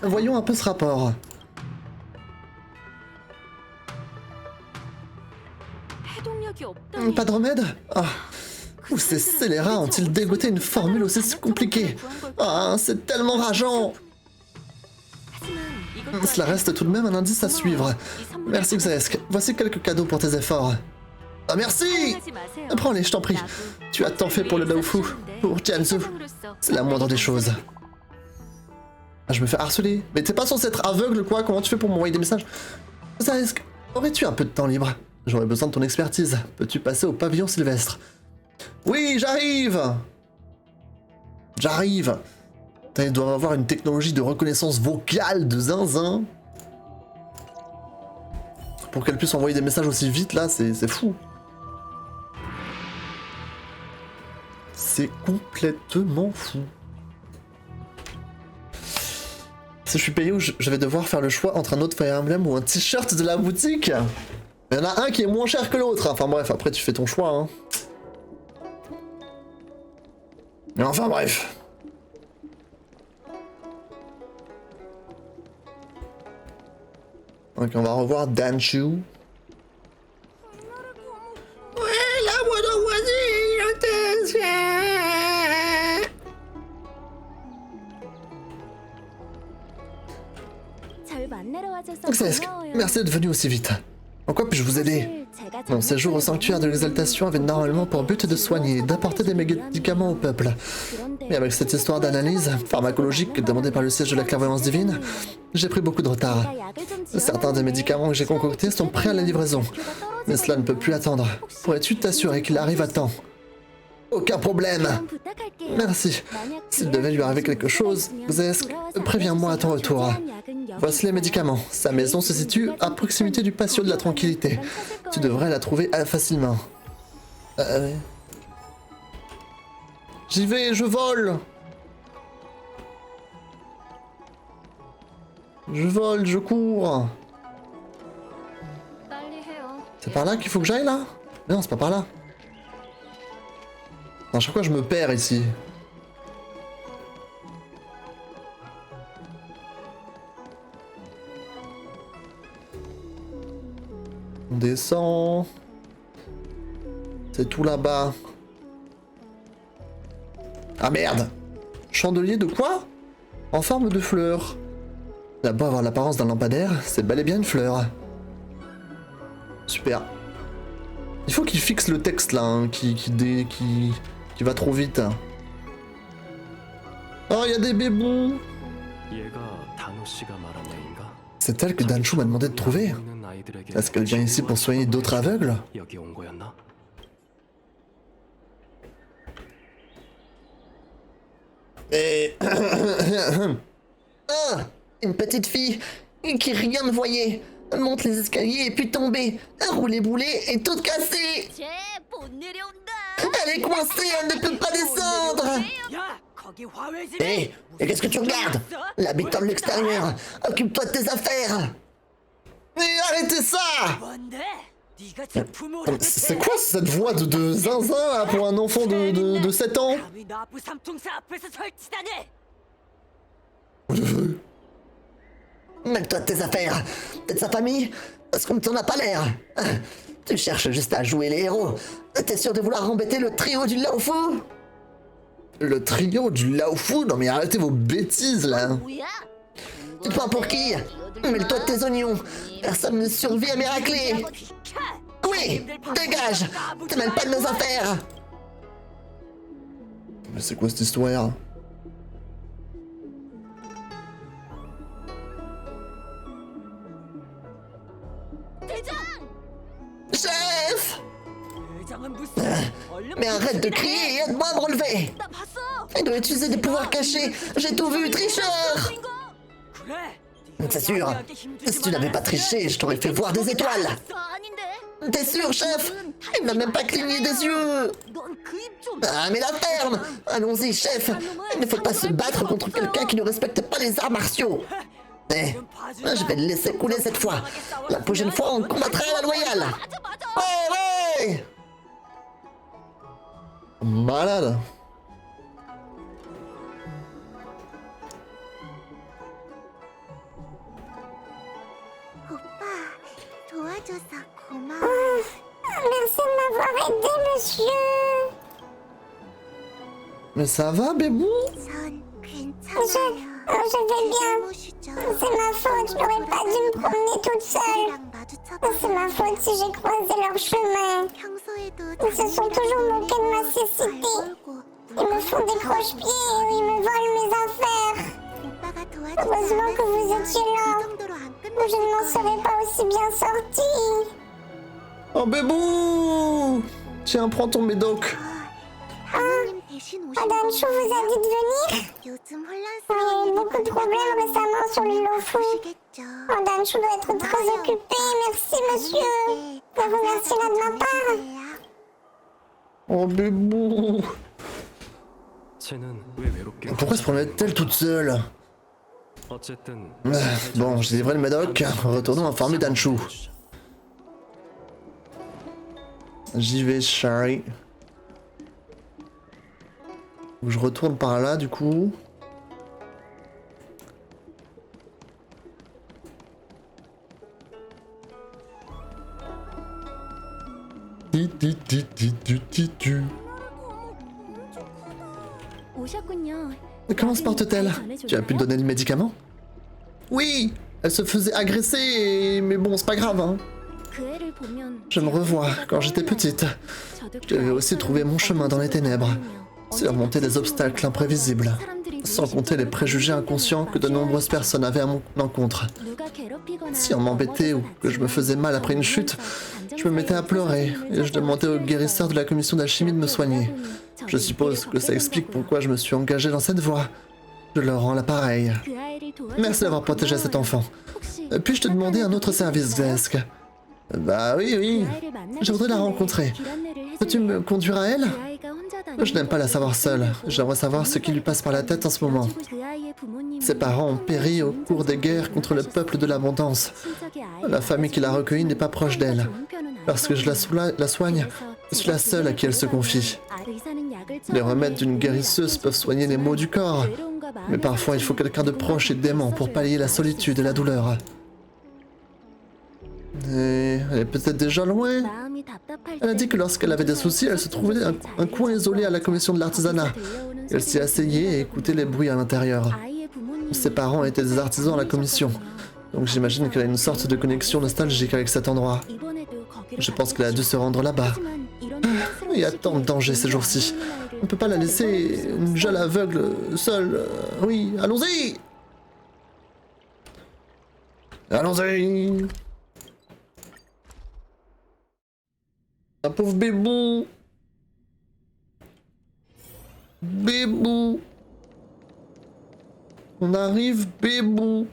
Voyons un peu ce rapport. Pas de remède? Ah. Où ces scélérats ont-ils dégoté une formule aussi compliquée? Ah, c'est tellement rageant! Cela reste tout de même un indice à suivre. Merci Xaesk, voici quelques cadeaux pour tes efforts. Ah merci! Prends-les, je t'en prie. Tu as tant fait pour le Laofu, pour Jianzhu. C'est la moindre des choses. Ah, je me fais harceler. Mais t'es pas censé être aveugle quoi? Comment tu fais pour m'envoyer des messages? Xaesk, aurais-tu un peu de temps libre? J'aurais besoin de ton expertise. Peux-tu passer au pavillon Sylvestre? Oui, j'arrive! J'arrive! Ils doivent avoir une technologie de reconnaissance vocale de zinzin. Pour qu'elle puisse envoyer des messages aussi vite, là, c'est fou. C'est complètement fou. Si je suis payé, je vais devoir faire le choix entre un autre Fire Emblem ou un t-shirt de la boutique. Il y en a un qui est moins cher que l'autre. Enfin bref, après tu fais ton choix. Hein. Mais enfin bref. Donc on va revoir Danchu. Ouais, la Xaesk, merci d'être venu aussi vite. En quoi puis-je vous aider? Mon séjour au sanctuaire de l'exaltation avait normalement pour but de soigner et d'apporter des médicaments au peuple. Mais avec cette histoire d'analyse pharmacologique demandée par le siège de la clairvoyance divine, j'ai pris beaucoup de retard. Certains des médicaments que j'ai concoctés sont prêts à la livraison, mais cela ne peut plus attendre. Pourrais-tu t'assurer qu'il arrive à temps? Aucun problème. Merci. S'il devait lui arriver quelque chose, Xaesk, préviens-moi à ton retour. Voici les médicaments. Sa maison se situe à proximité du patio de la tranquillité. Tu devrais la trouver facilement. J'y vais, je vole. Je vole, je cours. C'est par là qu'il faut que j'aille là? Non, c'est pas par là. À chaque fois je me perds ici. On descend. C'est tout là-bas. Ah merde! Chandelier de quoi? En forme de fleur. Il a beau avoir l'apparence d'un lampadaire, c'est bel et bien une fleur. Super. Il faut qu'il fixe le texte là, hein, qui va trop vite. Oh, il y a des bébons! C'est elle que Danchu m'a demandé de trouver. Est-ce qu'elle vient ici pour soigner d'autres aveugles? Et... ah, une petite fille qui rien ne voyait. Monte les escaliers et puis tomber. Rouler boulet et toute cassée. Elle est coincée, elle ne peut pas descendre. Hé, et qu'est-ce que tu regardes? L'habitant de l'extérieur, occupe-toi de tes affaires. Mais arrêtez ça! C'est quoi cette voix de zinzin là, pour un enfant de 7 ans? Mêle-toi de tes affaires, de sa famille, parce qu'on ne t'en a pas l'air. Tu cherches juste à jouer les héros. T'es sûr de vouloir embêter le trio du Laofu? Le trio du Laofu? Non mais arrêtez vos bêtises là. Tu te prends pour qui? Mêle-toi de tes oignons. Personne ne survit à mes raclés. Oui, dégage. Te mêle pas de nos affaires. Mais c'est quoi cette histoire? Chef! Mais arrête de crier et aide-moi à me relever. Il doit utiliser des pouvoirs cachés. J'ai tout vu, tricheur! C'est sûr. Si tu n'avais pas triché, je t'aurais fait voir des étoiles. T'es sûr, chef? Il n'a même pas cligné des yeux. Ah, mais la ferme! Allons-y, chef. Il ne faut pas se battre contre quelqu'un qui ne respecte pas les arts martiaux. Eh, je vais le laisser couler cette fois. La prochaine fois, on combattra à la loyale. Ouais, ouais! Malade. Merci de m'avoir aidé, monsieur. Mais ça va, bébou? Je vais bien. C'est ma faute, je n'aurais pas dû me promener toute seule. C'est ma faute si j'ai croisé leur chemin. Ils se sont toujours moqués de ma cécité. Ils me font des croche-pieds et ils me volent mes affaires. Heureusement que vous étiez là. Je ne m'en serais pas aussi bien sortie. Oh, bébou! Tiens, prends ton médoc. Madame Chou vous a dit de venir? Il y a eu beaucoup de problèmes récemment sur le Lofu. Madame Chou doit être très occupée. Merci, monsieur. Je vous remercie là de ma part. Oh, bébou! Pourquoi se promenait-elle toute seule? Bon, j'ai livré le médoc. Retournons informer Danchu. J'y vais, Shari. Faut que je retourne par là, du coup. Comment se porte-t-elle? Tu as pu te donner le médicament? Oui! Elle se faisait agresser, mais bon, c'est pas grave, hein. Je me revois quand j'étais petite. J'avais aussi trouvé mon chemin dans les ténèbres. Surmonter des obstacles imprévisibles. Sans compter les préjugés inconscients que de nombreuses personnes avaient à mon encontre. Si on m'embêtait ou que je me faisais mal après une chute, je me mettais à pleurer et je demandais aux guérisseurs de la commission d'alchimie de me soigner. Je suppose que ça explique pourquoi je me suis engagé dans cette voie. Je leur rends l'appareil. Merci d'avoir protégé cet enfant. Puis-je te demander un autre service, Vesk? Bah oui, oui. Je voudrais la rencontrer. Peux-tu me conduire à elle? Je n'aime pas la savoir seule. J'aimerais savoir ce qui lui passe par la tête en ce moment. Ses parents ont péri au cours des guerres contre le peuple de l'abondance. La famille qui l'a recueillie n'est pas proche d'elle. Lorsque je la soigne, je suis la seule à qui elle se confie. Les remèdes d'une guérisseuse peuvent soigner les maux du corps, mais parfois il faut quelqu'un de proche et d'aimant pour pallier la solitude et la douleur. Et elle est peut-être déjà loin. Elle a dit que lorsqu'elle avait des soucis, elle se trouvait un coin isolé à la commission de l'artisanat. Elle s'y asseyait et écoutait les bruits à l'intérieur. Ses parents étaient des artisans à la commission, donc j'imagine qu'elle a une sorte de connexion nostalgique avec cet endroit. Je pense qu'elle a dû se rendre là-bas. Il y a tant de dangers ces jours-ci. On ne peut pas la laisser, une jeune aveugle, seule. Oui, allons-y! Allons-y! Un pauvre bébou! Bébou! On arrive, bébou!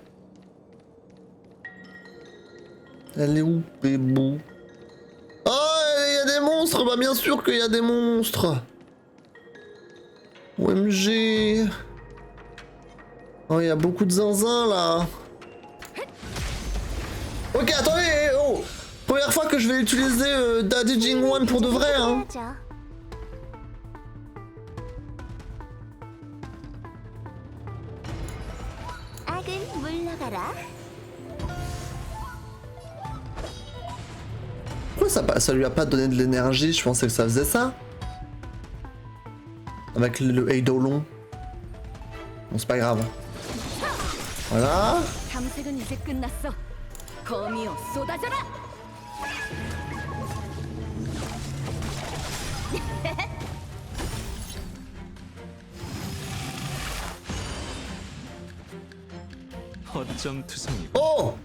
Elle est où, bébou? Oh, il y a des monstres! Bah bien sûr qu'il y a des monstres! OMG! Oh, il y a beaucoup de zinzin, là! Ok, attendez! Oh! Première fois que je vais utiliser Daddy Jingwan pour de vrai, hein! Pourquoi ça lui a pas donné de l'énergie? Je pensais que ça faisait ça. Ah Avec le Eidolon. Bon, c'est pas grave. Voilà. 탐색은 이제 끝났어. 거미여 쏟아져라. 허점 투성이 Oh!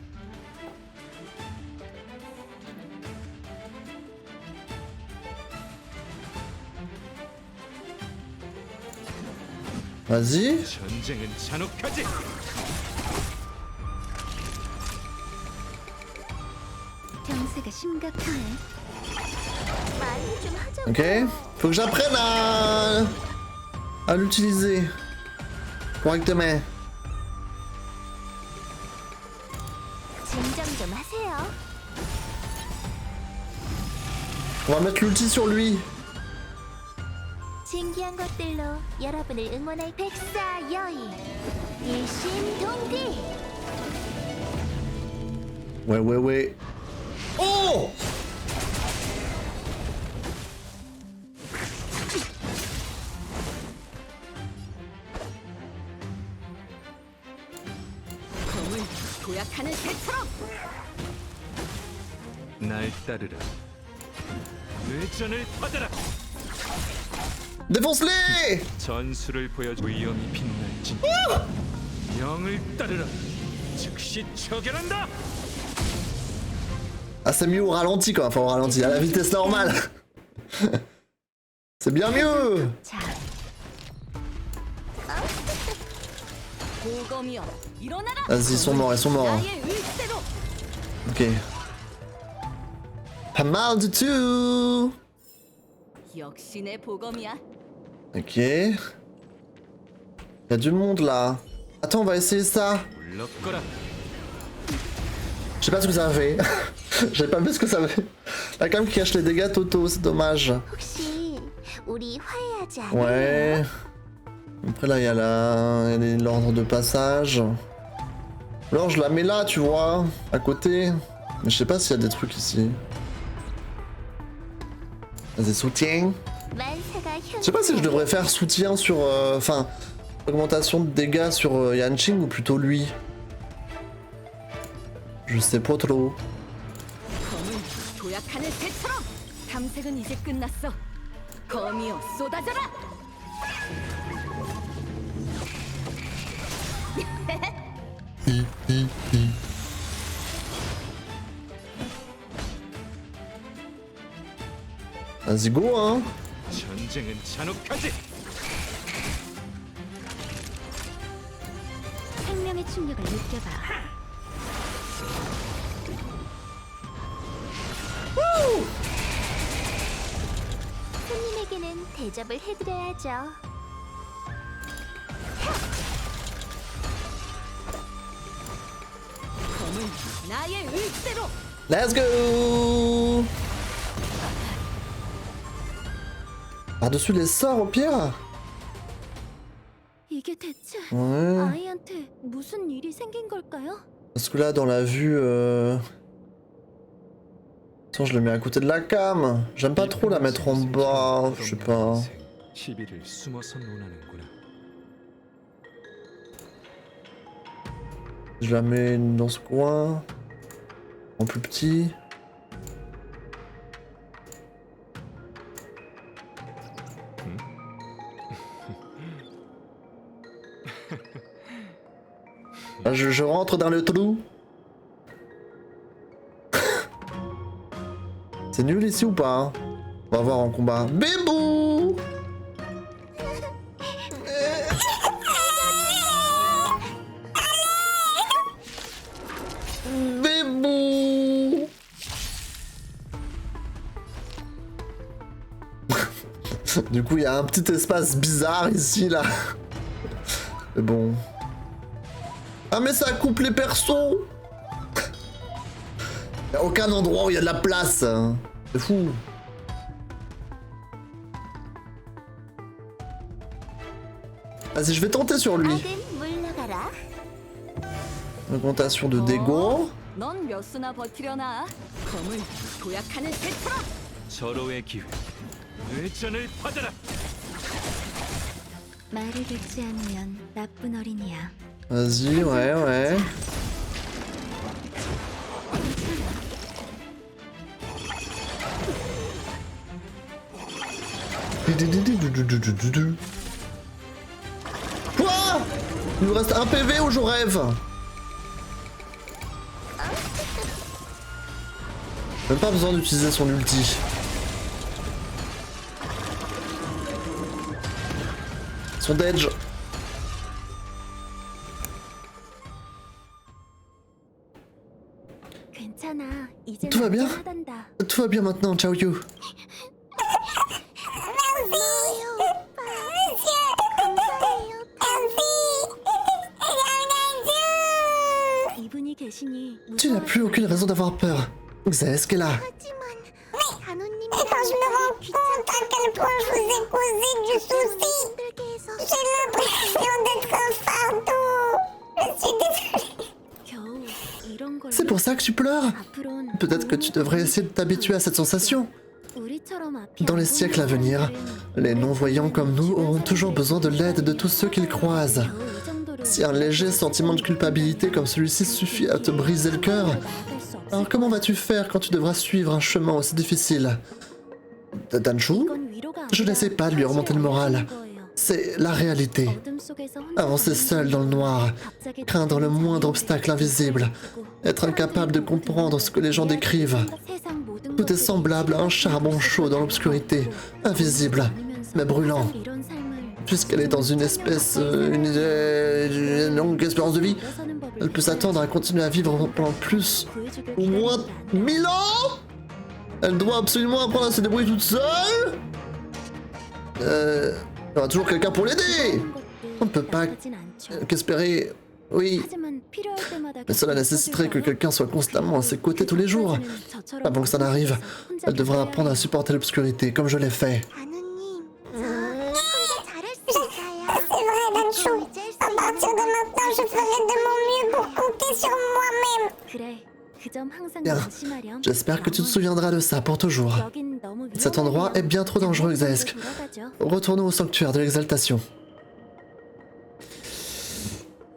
Vas-y. 전쟁은 잔혹하지. 병세가 심각하네. 말좀 하자고. Ok. Faut que j'apprenne à l'utiliser correctement. 진정 좀 하세요. On va mettre l'ulti sur lui. 신기한 것들로 여러분을 응원할 백사 여인 일심동기. Ouais. Oh! 검을 도약하는 새처럼. 날 따르라. 뇌전을 받아라. Défonce-les! 전술을 보여줘. 위험이 빛날지. 영을 따르라. 즉시 처결한다. Ah, c'est mieux au ralenti quoi. Enfin, au ralenti, à la vitesse normale. C'est bien mieux! 자. 보검이여 일어나라. Vas-y, ils sont morts. 나의 의대로. Ok. Pas mal du tout! 역시 내 보검이야. Ok. Y'a du monde là. Attends, on va essayer ça. 물러거라. Je sais pas ce que ça fait. J'ai pas vu ce que ça fait. La cam qui cache les dégâts totaux, c'est dommage. 혹시 우리 화해하지 않아? Ouais. Après là, il y a l'ordre de passage. Alors je la mets là, tu vois, à côté. Mais je sais pas s'il y a des trucs ici. Vas-y, soutien. Je sais pas si je devrais faire soutien sur... Enfin, augmentation de dégâts sur Yanqing ou plutôt lui. Je sais pas trop. 검을 도약하는 새처럼. 탐색은 이제 끝났어. 거미여 쏟아져라. Vas-y, go, hein. 전쟁은 잔혹하지. 생명의 충격을 느껴봐. 손님에게는 대접을 해드려야죠. 검은 나의 의대로. Let's go. Par-dessus les sorts au pire. 이게 대체 Ouais. 아이한테 무슨 일이 생긴 걸까요? Parce que là, dans la vue... Attends, je le mets à côté de la cam. J'aime pas trop la mettre en bas. Je sais pas. 시비를 숨어서 논하는구나. Je la mets dans ce coin. En plus petit. Ah, je rentre dans le trou. C'est nul ici ou pas hein? On va voir en combat. Bébou! Bébou! Du coup, il y a un petit espace bizarre ici, là. Mais bon. Ah, mais ça coupe les persos! Y'a aucun endroit où il y a de la place. C'est fou. Vas-y, je vais tenter sur lui. Augmentation de dégâts. 넌 몇 수나 버티려나? 검을 도약하는 새처럼. 절호의 기회. 뇌전을 받아라. 말을 듣지 않으면 나쁜 어린이야. Vas-y, ouais. Quoi? Il nous reste un PV ou je rêve? Même pas besoin d'utiliser son ulti. Son dodge. 괜찮아. 이제 Tout va bien? 하단다. Tout va bien maintenant, ciao you. 이분이 계시니 Tu n'as plus aucune raison d'avoir peur. Xaesk est là. Et quand je me rends compte à quel point je vous ai causé du souci, j'ai l'impression d'être un fardeau. Je suis désolée. 겨우 이런 걸 C'est pour ça que tu pleures? 앞으론 Peut-être que tu devrais essayer de t'habituer à cette sensation. 우리처럼 앞이 Dans les 안 siècles à 보이는 venir, 사람들은 les non-voyants comme nous auront toujours besoin de l'aide de tous ceux qu'ils croisent. 겨우 이 정도로 Si un léger sentiment de culpabilité comme celui-ci suffit à te briser le cœur, 나아갈 수 없어. alors comment vas-tu faire quand tu devras suivre un chemin aussi difficile? Danchu, 이건 위로가 je 아니라 n'essaie pas de lui remonter le moral. 사실을 거예요. C'est la réalité. 어둠 속에서 혼자 Avancer seul dans le noir, 갑자기 craindre le moindre obstacle invisible, être incapable de comprendre ce que les gens décrivent. 세상 모든 Tout est 것들이 semblable à un charbon chaud dans l'obscurité, invisible, mais brûlant. 이런 삶을 Puisqu'elle est dans une espèce... une longue espérance de vie, 일어서는 법을 elle peut s'attendre à continuer à vivre pendant plus, au moins 1000 ans. Elle doit absolument apprendre à se débrouiller toute seule. Il y aura toujours quelqu'un pour l'aider. On ne peut pas qu'espérer... Oui, mais cela nécessiterait que quelqu'un soit constamment à ses côtés tous les jours. Avant que ça n'arrive, elle devra apprendre à supporter l'obscurité, comme je l'ai fait. C'est vrai, Danchou. À partir de maintenant, je ferai de mon mieux pour compter sur moi-même. Bien, j'espère que tu te souviendras de ça pour toujours. Cet endroit est bien trop dangereux, Xaesk. Retournons au sanctuaire de l'exaltation.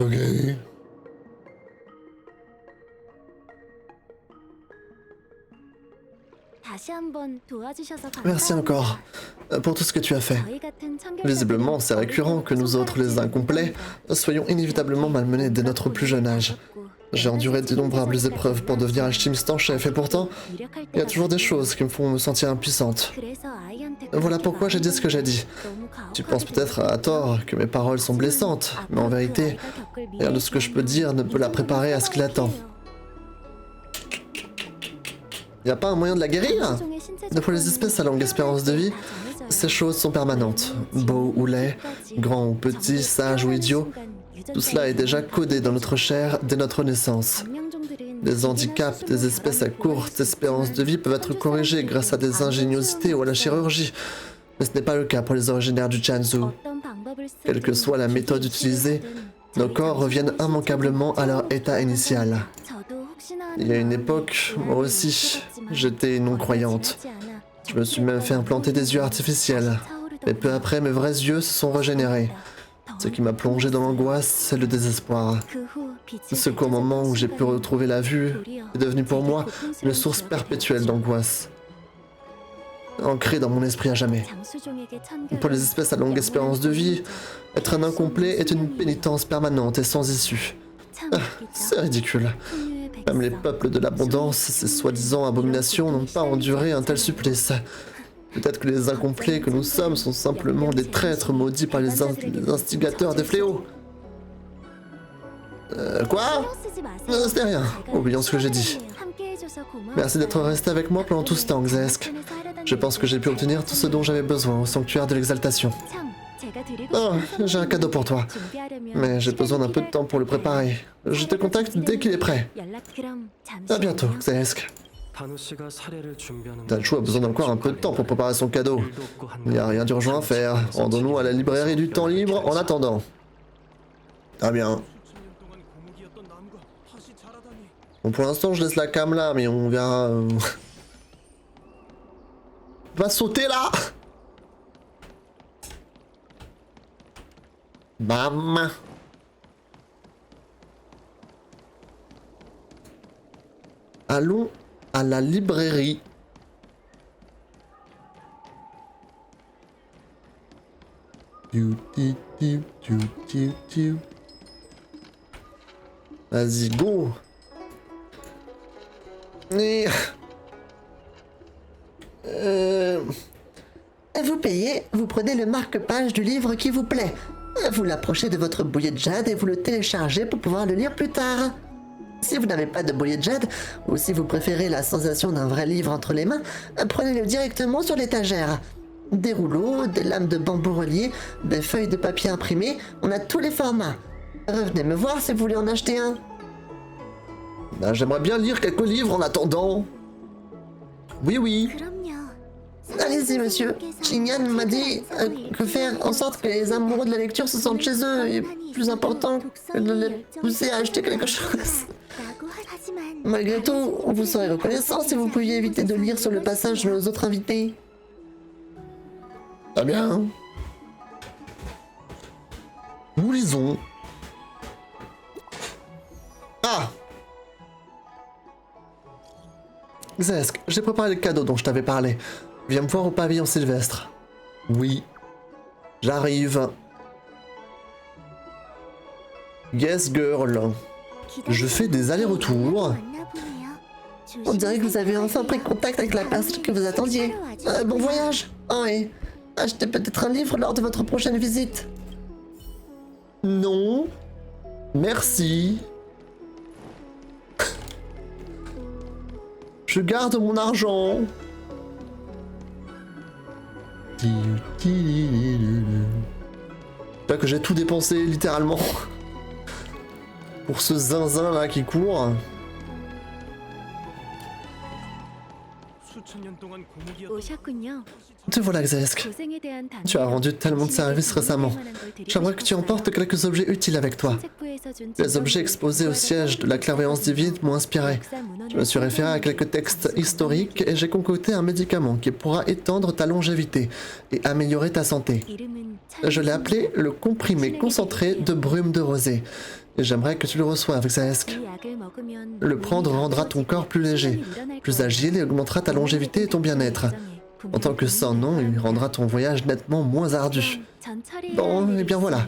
Ok. Merci encore pour tout ce que tu as fait. Visiblement, c'est récurrent que nous autres, les incomplets, soyons inévitablement malmenés dès notre plus jeune âge. J'ai enduré d'innombrables épreuves pour devenir alchimiste en chef, et pourtant, il y a toujours des choses qui me font me sentir impuissante. Voilà pourquoi j'ai dit ce que j'ai dit. Tu penses peut-être à tort que mes paroles sont blessantes, mais en vérité, rien de ce que je peux dire ne peut la préparer à ce qui l'attend. Y a pas un moyen de la guérir? Pour les espèces à longue espérance de vie, ces choses sont permanentes. Beaux ou laids, grands ou petits, sages ou idiots, tout cela est déjà codé dans notre chair dès notre naissance. Les handicaps des espèces à courte espérance de vie peuvent être corrigés grâce à des ingéniosités ou à la chirurgie, mais ce n'est pas le cas pour les originaires du Jiangsu. Quelle que soit la méthode utilisée, nos corps reviennent immanquablement à leur état initial. Il y a une époque, moi aussi, j'étais non-croyante. Je me suis même fait implanter des yeux artificiels. Mais peu après, mes vrais yeux se sont régénérés. Ce qui m'a plongé dans l'angoisse et le désespoir. Ce qu'au moment où j'ai pu retrouver la vue est devenu pour moi une source perpétuelle d'angoisse. Ancrée dans mon esprit à jamais. Pour les espèces à longue espérance de vie, être un incomplet est une pénitence permanente et sans issue. Ah, c'est ridicule. Même les peuples de l'abondance, ces soi-disant abominations, n'ont pas enduré un tel supplice. Peut-être que les incomplets que nous sommes sont simplement des traîtres maudits par les instigateurs des fléaux. Quoi? C'était rien. Oublions ce que j'ai dit. Merci d'être resté avec moi pendant tout ce temps, Xaesk. Je pense que j'ai pu obtenir tout ce dont j'avais besoin au sanctuaire de l'exaltation. Oh, j'ai un cadeau pour toi. Mais j'ai besoin d'un peu de temps pour le préparer. Je te contacte dès qu'il est prêt. À bientôt, Xaesk. Danchu a besoin d'encore un peu de temps pour préparer son cadeau. Il n'y a rien d'urgent à faire. Rendons-nous à la librairie du temps libre en attendant. Ah bien. Bon, pour l'instant, je laisse la cam là, mais on verra... Va sauter là! Bam. Allons à la librairie. Vas-y, go. Et... Vous payez, vous prenez le marque-page du livre qui vous plaît. Vous l'approchez de votre bouillet de jade et vous le téléchargez pour pouvoir le lire plus tard. Si vous n'avez pas de bouillet de jade, ou si vous préférez la sensation d'un vrai livre entre les mains, prenez-le directement sur l'étagère. Des rouleaux, des lames de bambou reliées, des feuilles de papier imprimées, on a tous les formats. Revenez me voir si vous voulez en acheter un. Ben, j'aimerais bien lire quelques livres en attendant. Oui, oui. Allez-y, monsieur. Shinyan m'a dit que faire en sorte que les amoureux de la lecture se sentent chez eux est plus important que de les pousser à acheter quelque chose. Malgré tout, on vous serait reconnaissant si vous pouviez éviter de lire sur le passage aux autres invités. Très bien. Nous lisons. Ah! Zesk, j'ai préparé le cadeau dont je t'avais parlé. Viens me voir au pavillon Sylvestre. Oui. J'arrive. Yes, girl. Je fais des allers-retours. On dirait que vous avez enfin pris contact avec la personne que vous attendiez. Bon voyage. Oh et achetez peut-être un livre lors de votre prochaine visite. Non. Merci. Je garde mon argent. Là que j'ai tout dépensé littéralement pour ce zinzin là qui court. 오셨군요. Te voilà, Xesk. 고생에 대한 단계가 Tu as rendu tellement de services récemment. J'aimerais que tu emportes quelques objets utiles avec toi. 책부에서 준 Les objets exposés au siège de la clairvoyance divine m'ont inspiré. Je me suis référé à quelques textes historiques et j'ai concocté un médicament qui pourra étendre ta longévité et améliorer ta santé. 이름은 Je l'ai appelé le comprimé concentré de brume de rosée. Et j'aimerais que tu le reçoives, Xesk. 이 약을 먹으면 Le prendre rendra ton corps plus léger, plus agile et augmentera ta longévité et ton bien-être. En tant que sans nom, il rendra ton voyage nettement moins ardu. Bon, et bien voilà.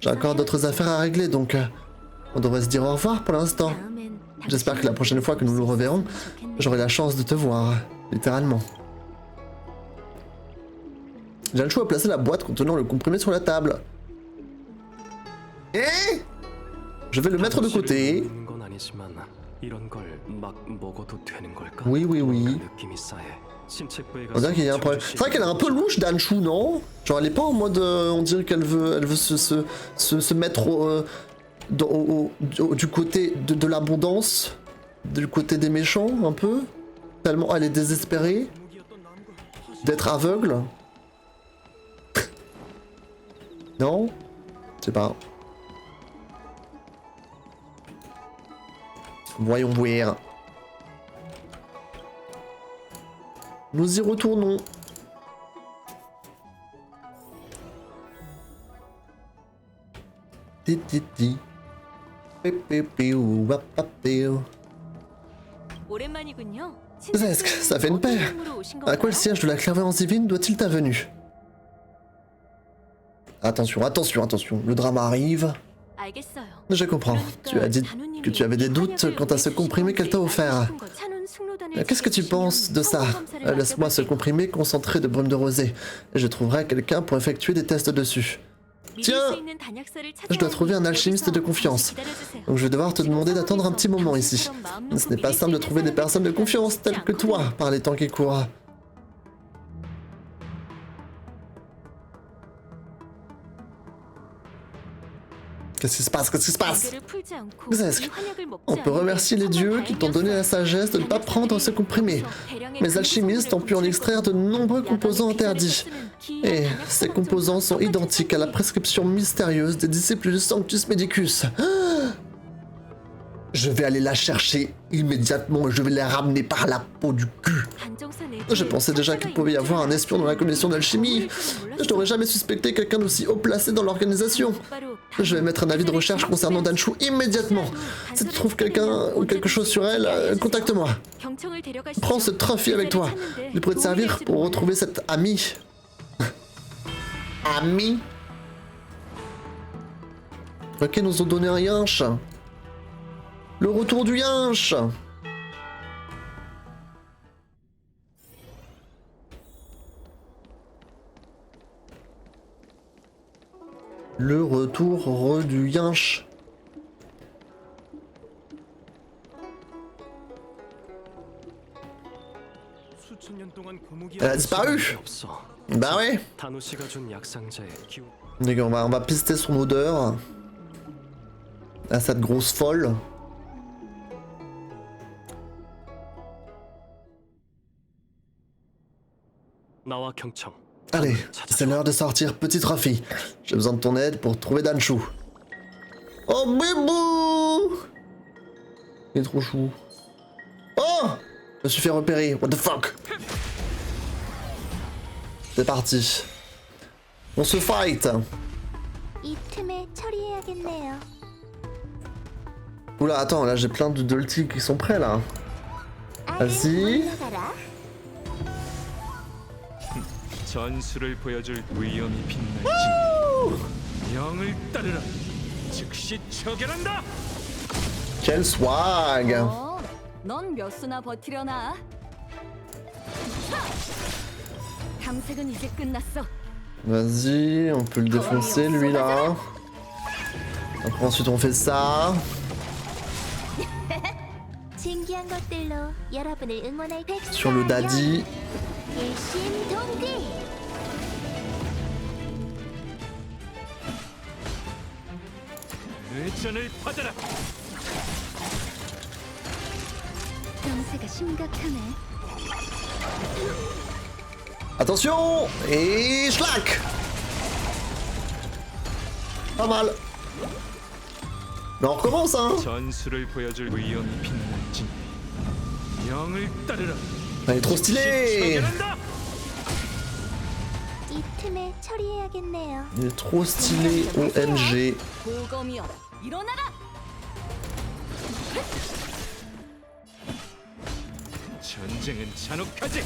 J'ai encore d'autres affaires à régler, donc on devrait se dire au revoir pour l'instant. J'espère que la prochaine fois que nous nous reverrons, j'aurai la chance de te voir, littéralement. J'ai le choix à placer la boîte contenant le comprimé sur la table. Et je vais le mettre de côté. Oui, oui, oui. On dirait qu'il y a un problème. C'est vrai qu'elle est un peu louche, Danshu, non? Genre elle est pas en mode... on dirait qu'elle veut se mettre du côté de l'abondance, du côté des méchants, un peu. Tellement elle est désespérée d'être aveugle. Non? Je sais pas. Voyons voir. Nous y retournons. Titi. 오랜만이군요. Zesk, ça fait une paire. À quoi le siège de la clairvoyance divine doit-il ta venue? Attention, attention, attention. Le drame arrive. 알겠어요. Je comprends. Tu as dit que tu avais des doutes quant à ce comprimé qu'elle t'a offert. Qu'est-ce que tu penses de ça? Laisse-moi ce comprimé concentré de brume de rosée. Et je trouverai quelqu'un pour effectuer des tests dessus. Tiens! Je dois trouver un alchimiste de confiance. Donc je vais devoir te demander d'attendre un petit moment ici. Ce n'est pas simple de trouver des personnes de confiance telles que toi par les temps qui courent. Qu'est-ce qui se passe? Qu'est-ce qui se passe? Zesk, on peut remercier les dieux qui t'ont donné la sagesse de ne pas prendre ce comprimé. Mes alchimistes ont pu en extraire de nombreux composants interdits. Et ces composants sont identiques à la prescription mystérieuse des disciples du Sanctus Medicus. Je vais aller la chercher immédiatement et je vais la ramener par la peau du cul. Je pensais déjà qu'il pouvait y avoir un espion dans la commission d'alchimie. Je n'aurais jamais suspecté quelqu'un d'aussi haut placé dans l'organisation. Je vais mettre un avis de recherche concernant Danchou immédiatement. Si tu trouves quelqu'un ou quelque chose sur elle, contacte-moi. Prends ce trophy avec toi. Il pourrait te servir pour retrouver cette amie. Amie? Ok, nous ont donné un yinche. Le retour du yinche. Le retour du yinche. Elle a disparu. Bah ouais. Les gars, on va pister son odeur. À cette grosse folle. Allez, c'est l'heure de sortir, petite Ruffy. J'ai besoin de ton aide pour trouver Danchou. Oh, bébou! Il est trop chou. Oh! Je me suis fait repérer, what the fuck? C'est parti. On se fight. 이 틈에 처리해야겠네요. Oula, attends, là j'ai plein de Dolty qui sont prêts là. Vas-y. 전술을 보여줄 위험이 빛날지 명을 따르라 즉시 처결한다. Quel swag. 넌 몇 수나 버티려나? 탐색은 이제 끝났어. Vas-y, on peut le défoncer lui là. Après, ensuite on fait ça. 신기한 것들로 여러분을 응원할 백수예요. Sur le daddy. 일심동기. 의전을 받아라. 병세가 심각하네. Attention. Et schlack. Pas mal. Mais on recommence hein. 전술을 보여줄 위험이 빛날지 명을 따르라. Elle est trop stylée. 처결한다. 이 틈에 처리해야겠네요. Il est trop stylé, OMG. 보검이여, 일어나라! 전쟁은 잔혹하지.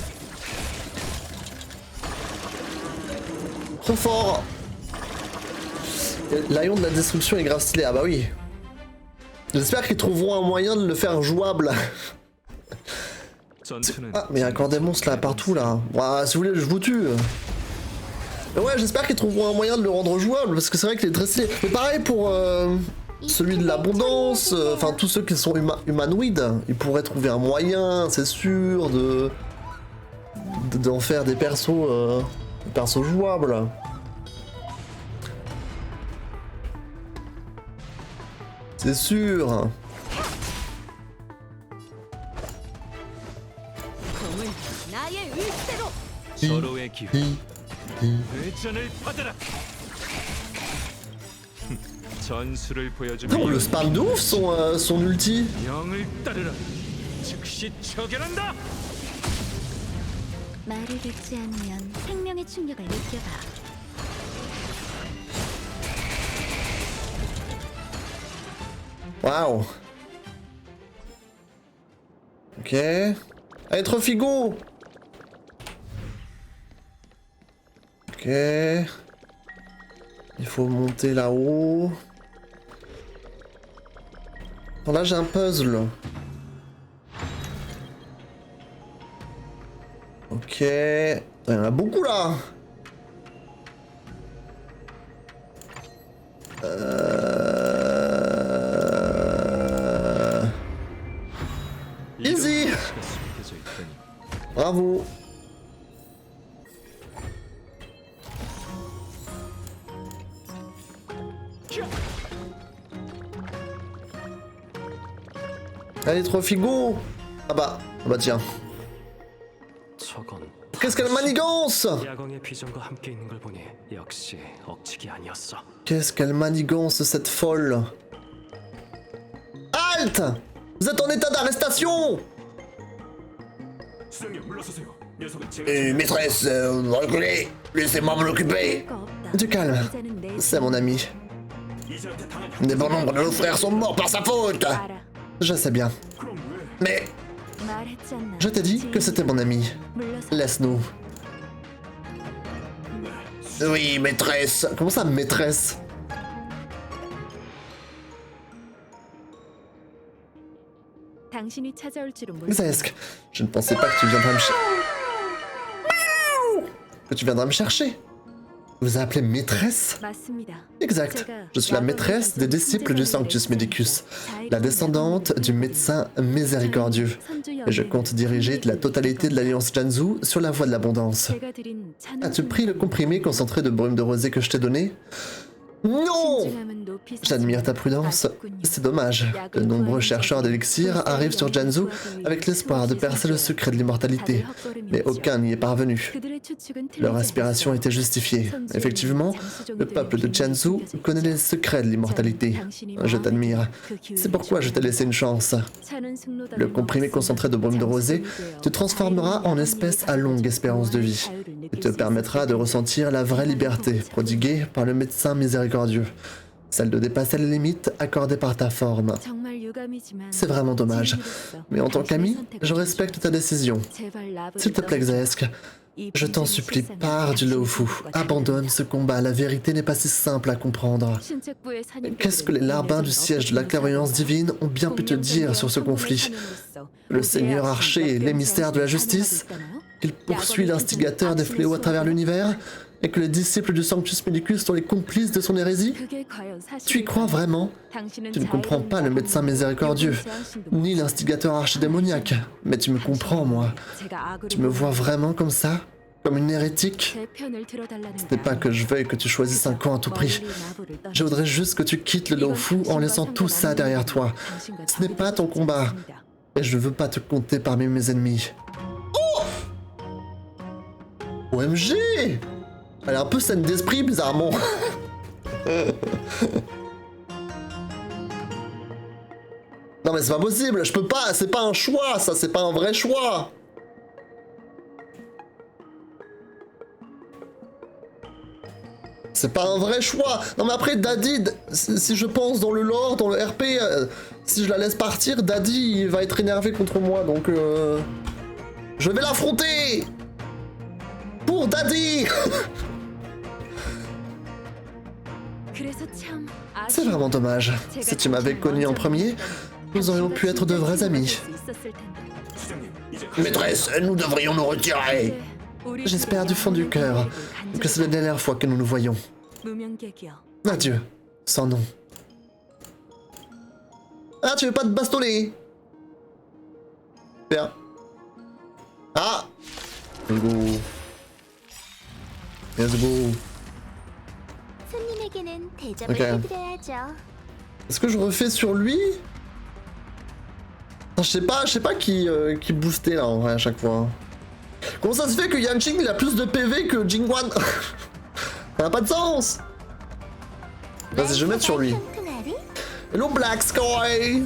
Trop fort. L'aïon de la destruction est grave stylé, ah bah oui. J'espère qu'ils trouveront un moyen de le faire jouable. 전투는 Ah, mais il y a encore des monstres là, partout là. Ouah, si vous voulez, je vous tue. Mais ouais, j'espère qu'ils trouveront un moyen de le rendre jouable, parce que c'est vrai qu'il est très stylé. Mais pareil pour celui de l'abondance, enfin tous ceux qui sont humanoïdes, ils pourraient trouver un moyen, c'est sûr, d'en faire des persos jouables. C'est sûr. 검은 나의 의지대로! 서로의 기회. 의전을 받아라. 전술을 보여줄 Oh, le spam de ouf son ulti. 명을 따르라. 즉시 처결한다. 말을 듣지 않으면 생명의 충격을 느껴봐. Waouh. Ok. Allez, Trofigo. Ok. Il faut monter là-haut. Bon, là, j'ai un puzzle. Ok. Il y en a beaucoup là. Easy. Bravo. Allez, Trofigo. Ah bah tiens. 저건 Qu'est-ce qu'elle manigance? 야광의 비전과 함께 있는 걸 보니 역시 억측이 아니었어. Qu'est-ce qu'elle manigance cette folle? halte! Vous êtes en état d'arrestation! Maîtresse, reculez. Laissez-moi m'en occuper. Du calme, c'est mon ami. Des bons nombres de nos frères sont morts par sa faute. 알아. Je sais bien. Mais 말했지 않나. Je t'ai dit que c'était mon ami. 물러서. Laisse-nous. oui, maîtresse. Comment ça, maîtresse? 당신이 찾아올 줄은 몰랐어. Xaesk, je ne pensais pas que tu viendrais me chercher. Vous appelez maîtresse? 맞습니다. Exact. Je suis la maîtresse des disciples du Sanctus Medicus, la descendante du médecin miséricordieux. Et je compte diriger la totalité de l'Alliance Janzu sur la voie de l'abondance. 제가 드린 찬 As-tu pris le comprimé concentré de brume de rosée que je t'ai donné? Non! J'admire ta prudence. C'est dommage. De nombreux chercheurs d'élixir arrivent sur Janzu avec l'espoir de percer le secret de l'immortalité, mais aucun n'y est parvenu. Leur aspiration était justifiée. Effectivement, le peuple de Janzu connaît les secrets de l'immortalité. Je t'admire. C'est pourquoi je t'ai laissé une chance. Le comprimé concentré de brume de rosée te transformera en espèce à longue espérance de vie et te permettra de ressentir la vraie liberté prodiguée par le médecin miséricordieux, celle de dépasser les limites accordées par ta forme. C'est vraiment dommage, mais en tant qu'ami, je respecte ta décision. S'il te plaît, Xaesk, je t'en supplie, pars du Lawfu, abandonne ce combat, la vérité n'est pas si simple à comprendre. Qu'est-ce que les larbins du siège de la clairvoyance divine ont bien pu te dire sur ce conflit? Le Seigneur Archer est l'émissaire de la justice? Qu'il poursuit l'instigateur des fléaux à travers l'univers? Et que les disciples du Sanctus Medicus sont les complices de son hérésie? Tu y crois vraiment? Tu ne comprends pas le médecin miséricordieux, ni l'instigateur archidémoniaque, mais tu me comprends, moi. Tu me vois vraiment comme ça? Comme une hérétique? Ce n'est pas que je veuille que tu choisisses un camp à tout prix. Je voudrais juste que tu quittes le Lawfu en laissant tout ça derrière toi. Ce n'est pas ton combat. Et je ne veux pas te compter parmi mes ennemis. Oh! OMG! Elle est un peu saine d'esprit, bizarrement. Non mais c'est pas possible, je peux pas, c'est pas un choix, ça, c'est pas un vrai choix. C'est pas un vrai choix. Non mais après, Daddy, si je pense dans le lore, dans le RP, si je la laisse partir, Daddy, il va être énervé contre moi, donc je vais l'affronter. Pour Daddy. C'est vraiment dommage. Si tu m'avais connu en premier, nous aurions pu être de vrais amis. Maîtresse, nous devrions nous retirer. J'espère du fond du cœur que c'est la dernière fois que nous nous voyons. Adieu, sans nom. Ah, tu veux pas te bastonner? Bien. Ah! Let's go. Let's go. Ok. Est-ce que je refais sur lui? Je sais pas qui boostait là en vrai à chaque fois. Comment ça se fait que Yanqing il a plus de PV que Jingwan? Ça n'a pas de sens. Vas-y, je vais mettre sur lui. Hello Black Sky.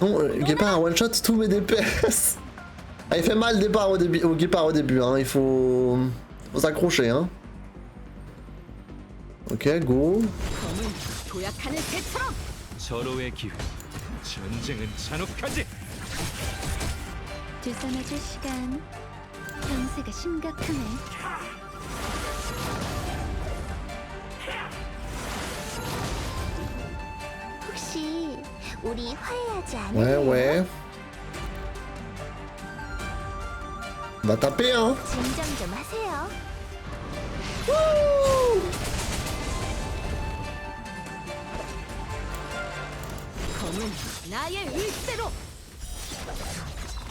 Non, Guépard a one shot tous mes DPS. Ah, il fait mal au Guépard au début, hein. Il faut s'accrocher, hein. Ok, go. 절호의 기회. 전쟁은 잔혹하지. 주선해줄 시간. 형세가 심각하네. 혹시 우리 화해하지 않을래요? Ouais, ouais. On va taper, hein. 진정 좀 하세요.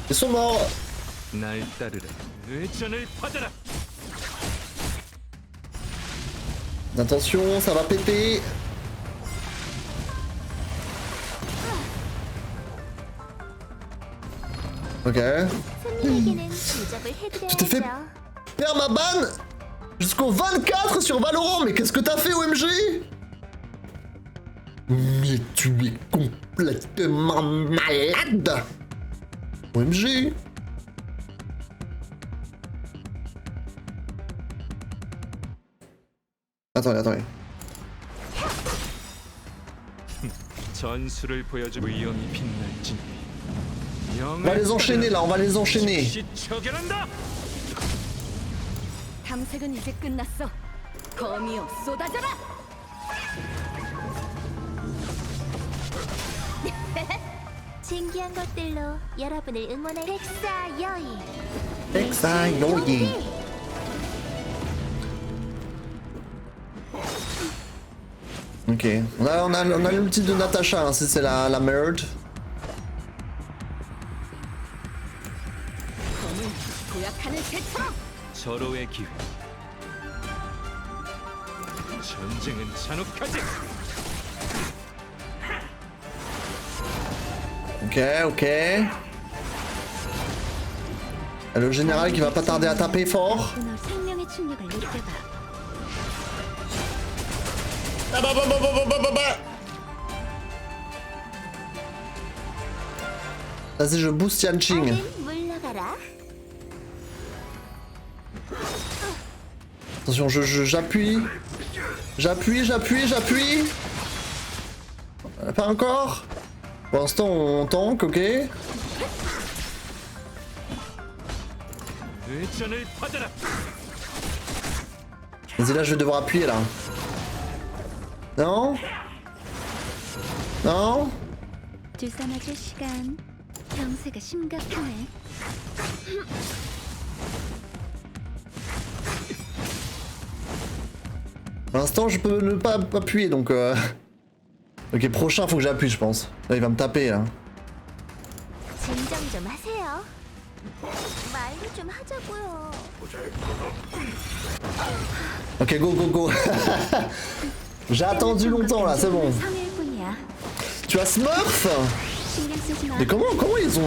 Ils sont morts. 날 따르라. 의전을 받아라. Attention, ça va péter. Ok. 손님에게는 대접을 Tu t'es fait 해드려야죠. permaban jusqu'au 24 sur Valorant, mais qu'est-ce que t'as fait, OMG? Mais tu es complètement malade. OMG. attendez. 전술을 보여주 위험이 빛날진. On va les enchaîner là, on va les enchaîner. 즉시 처결한다. 탐색은 이제 끝났어. 거미여 쏟아져라. 신기한 것들로 여러분을 응원할 백사 여인. 백사 여인. Ok, on a l'ulti de Natasha, hein, c'est la merde. 검은 도약하는 새처럼. 절호의 기회. 전쟁은 잔혹하지. Ok. Et le général qui va pas tarder à taper fort. 끊어 생명의 충격을 느껴봐. Vas-y, je booste Yanqing. 물러가라. Attention, j'appuie. J'appuie. Pas encore. Pour l'instant, on tank, ok. 의전을 받아라. Vas-y, là, je vais devoir appuyer, là. Non. 주사 맞을 시간. 병세가 심각하네. Pour l'instant, je peux ne pas appuyer, donc... Ok, prochain, faut que j'appuie, je pense. Là, il va me taper, là. 진정 좀 하세요. 말도 좀 하자고요. Ok, go. J'ai attendu longtemps, là, c'est bon. 성일 뿐이야. Tu as Smurf? 신경 쓰지 마. Mais comment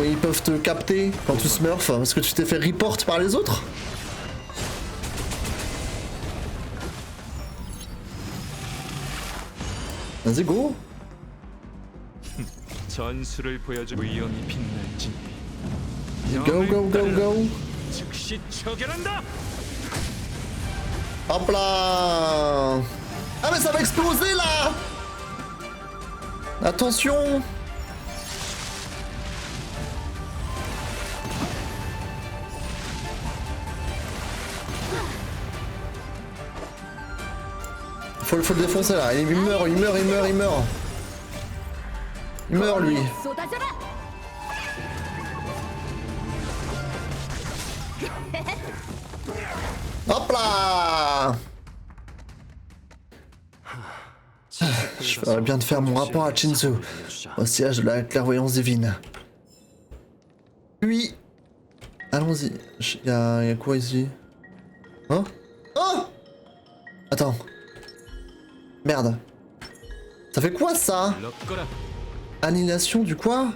ils peuvent te capter quand tu smurf? Parce que tu t'es fait report par les autres? Vas-y, go. 전술을 보여주 위험이 빛날진. Go. 즉시 처결한다. Hop là. Ah mais ça va exploser là. Attention. Faut le défoncer là, il meurt. Il meurt lui. 쏟아져라. Hop là. Je ferais bien de faire mon rapport à Shinsu, au siège de la clairvoyance divine. Puis, allons-y. Y a quoi ici? Hein? Oh! Attends. Merde. Ça fait quoi ça? 럭거라. Annihilation du quoi?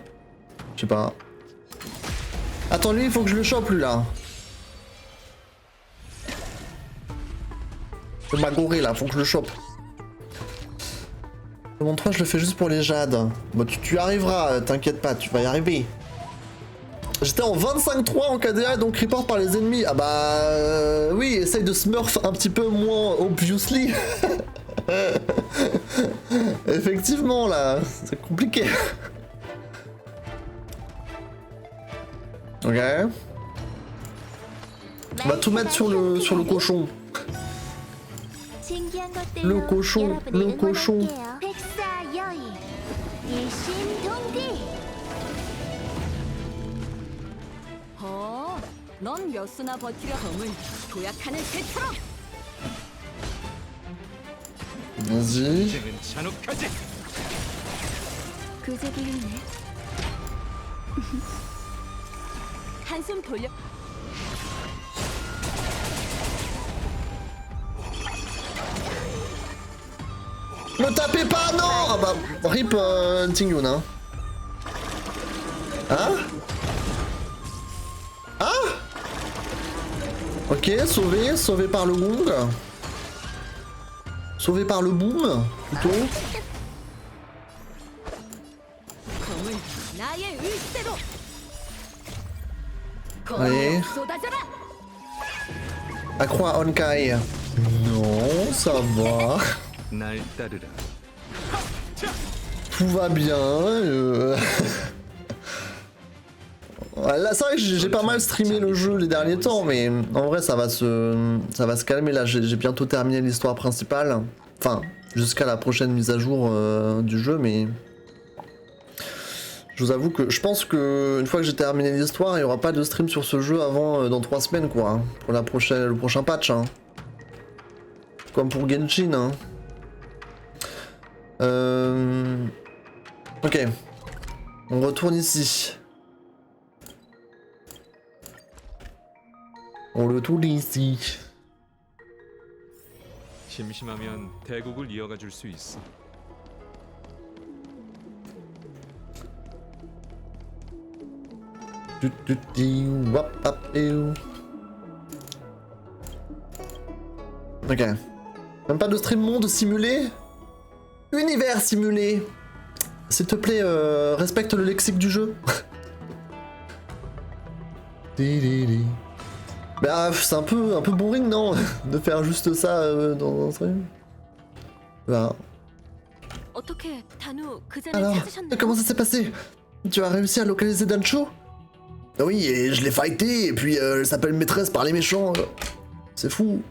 Je sais pas. Attends, lui, il faut que je le chope, lui, là. Je m'a gouré, là, faut que je le chope. Mon 3, je le fais juste pour les jades. Bon, tu arriveras, t'inquiète pas, tu vas y arriver. J'étais en 25-3 en KDA, donc report par les ennemis. Ah bah... oui, essaye de smurf un petit peu moins obviously. Effectivement, là, c'est compliqué. Ok. On va tout mettre sur le cochon. 신기한 것들로 Le cochon, 여러분을 le cochon. 응원할게요. 백사 여인. 일심동기. 넌 몇 수나 버티려. 검은 도약하는 새처럼. Vas-y. 전쟁은 잔혹하지. 그제 들리네. 한숨 돌려. Me tapez pas, non! Ah bah, rip Tingyun, hein. Hein? Ok, sauvé par le gong. Sauvé par le boom, plutôt. Allez. Accroît Honkai. Non, ça va. 날 따르라. Tout va bien. Ouais, là, c'est vrai que j'ai pas mal streamé le jeu les derniers temps, mais en vrai, ça va se calmer. Là, j'ai bientôt terminé l'histoire principale. Enfin, jusqu'à la prochaine mise à jour du jeu, mais je vous avoue que je pense que une fois que j'ai terminé l'histoire, il y aura pas de stream sur ce jeu avant dans 3 semaines, quoi, hein, pour le prochain patch. Hein. Comme pour Genshin. Hein. Ok. On retourne ici. On retourne ici. 심심하면 대국을 이어가 줄 수 있어. Ok. Même pas de stream monde simulé? Univers simulé. S'il te plaît, respecte le lexique du jeu. Bah, c'est un peu boring, non? De faire juste ça dans un stream. Bah. Alors, comment ça s'est passé? Tu as réussi à localiser Dancho? Oui, et je l'ai fighté, et puis elle s'appelle maîtresse par les méchants. C'est fou.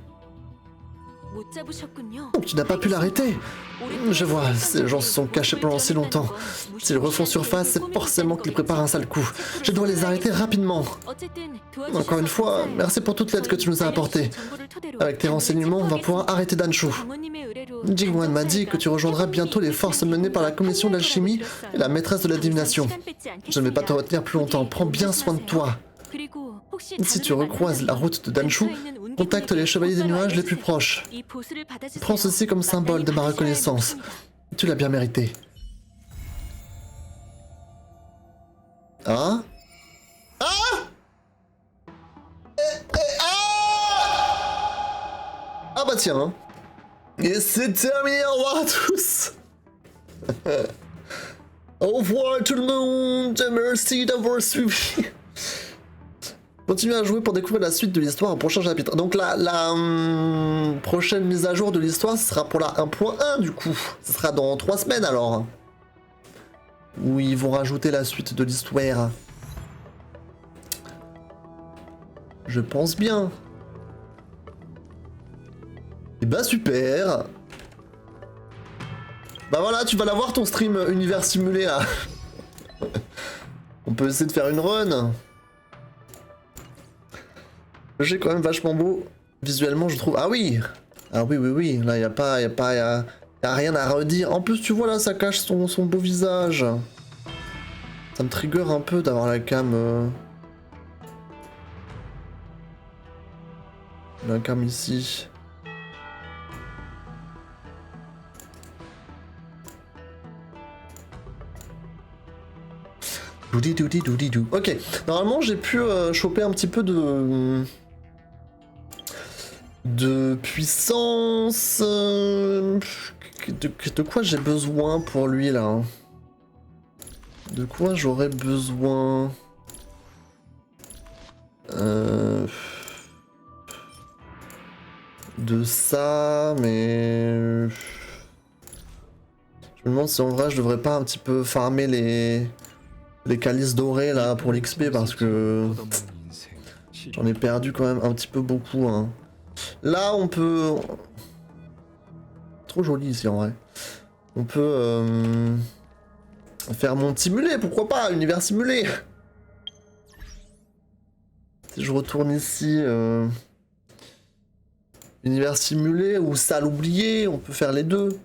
Donc tu n'as pas pu l'arrêter. Je vois, ces gens se sont cachés pendant si longtemps. S'ils refont surface, c'est forcément qu'ils préparent un sale coup. Je dois les arrêter rapidement. Encore une fois, merci pour toute l'aide que tu nous as apportée. Avec tes renseignements, on va pouvoir arrêter Dancho. Jingwan m'a dit que tu rejoindras bientôt les forces menées par la commission d'alchimie et la maîtresse de la divination. Je ne vais pas te retenir plus longtemps, prends bien soin de toi. Si tu recroises la route de Dancho, contacte les chevaliers des nuages les plus proches. Prends ceci comme symbole de ma reconnaissance. Tu l'as bien mérité. Ah? Ah? Ah bah tiens. Et c'est terminé, au revoir à tous. Au revoir tout le monde, merci d'avoir suivi. Continuez à jouer pour découvrir la suite de l'histoire au prochain chapitre. Donc la prochaine mise à jour de l'histoire, ce sera pour la 1.1 du coup. Ce sera dans 3 semaines alors. Où ils vont rajouter la suite de l'histoire. Je pense bien. Et bah super. Bah voilà, tu vas l'avoir ton stream univers simulé là. On peut essayer de faire une run. Le jeu est quand même vachement beau. Visuellement, je trouve. Ah oui! Ah oui, oui, oui. Là, y a rien à redire. En plus, tu vois là, ça cache son beau visage. Ça me trigger un peu d'avoir la cam. La cam ici. Doudi-doudi-doudi-dou. Ok, normalement j'ai pu choper un petit peu de puissance. De quoi j'ai besoin pour lui là? De quoi j'aurais besoin? De ça, mais je me demande si en vrai je devrais pas un petit peu farmer les calices dorés là pour l'XP parce que j'en ai perdu quand même un petit peu beaucoup. Hein. Là on peut... Trop joli ici en vrai. On peut faire mon simulé, pourquoi pas, univers simulé. Si je retourne ici, univers simulé ou salle oubliée, on peut faire les deux.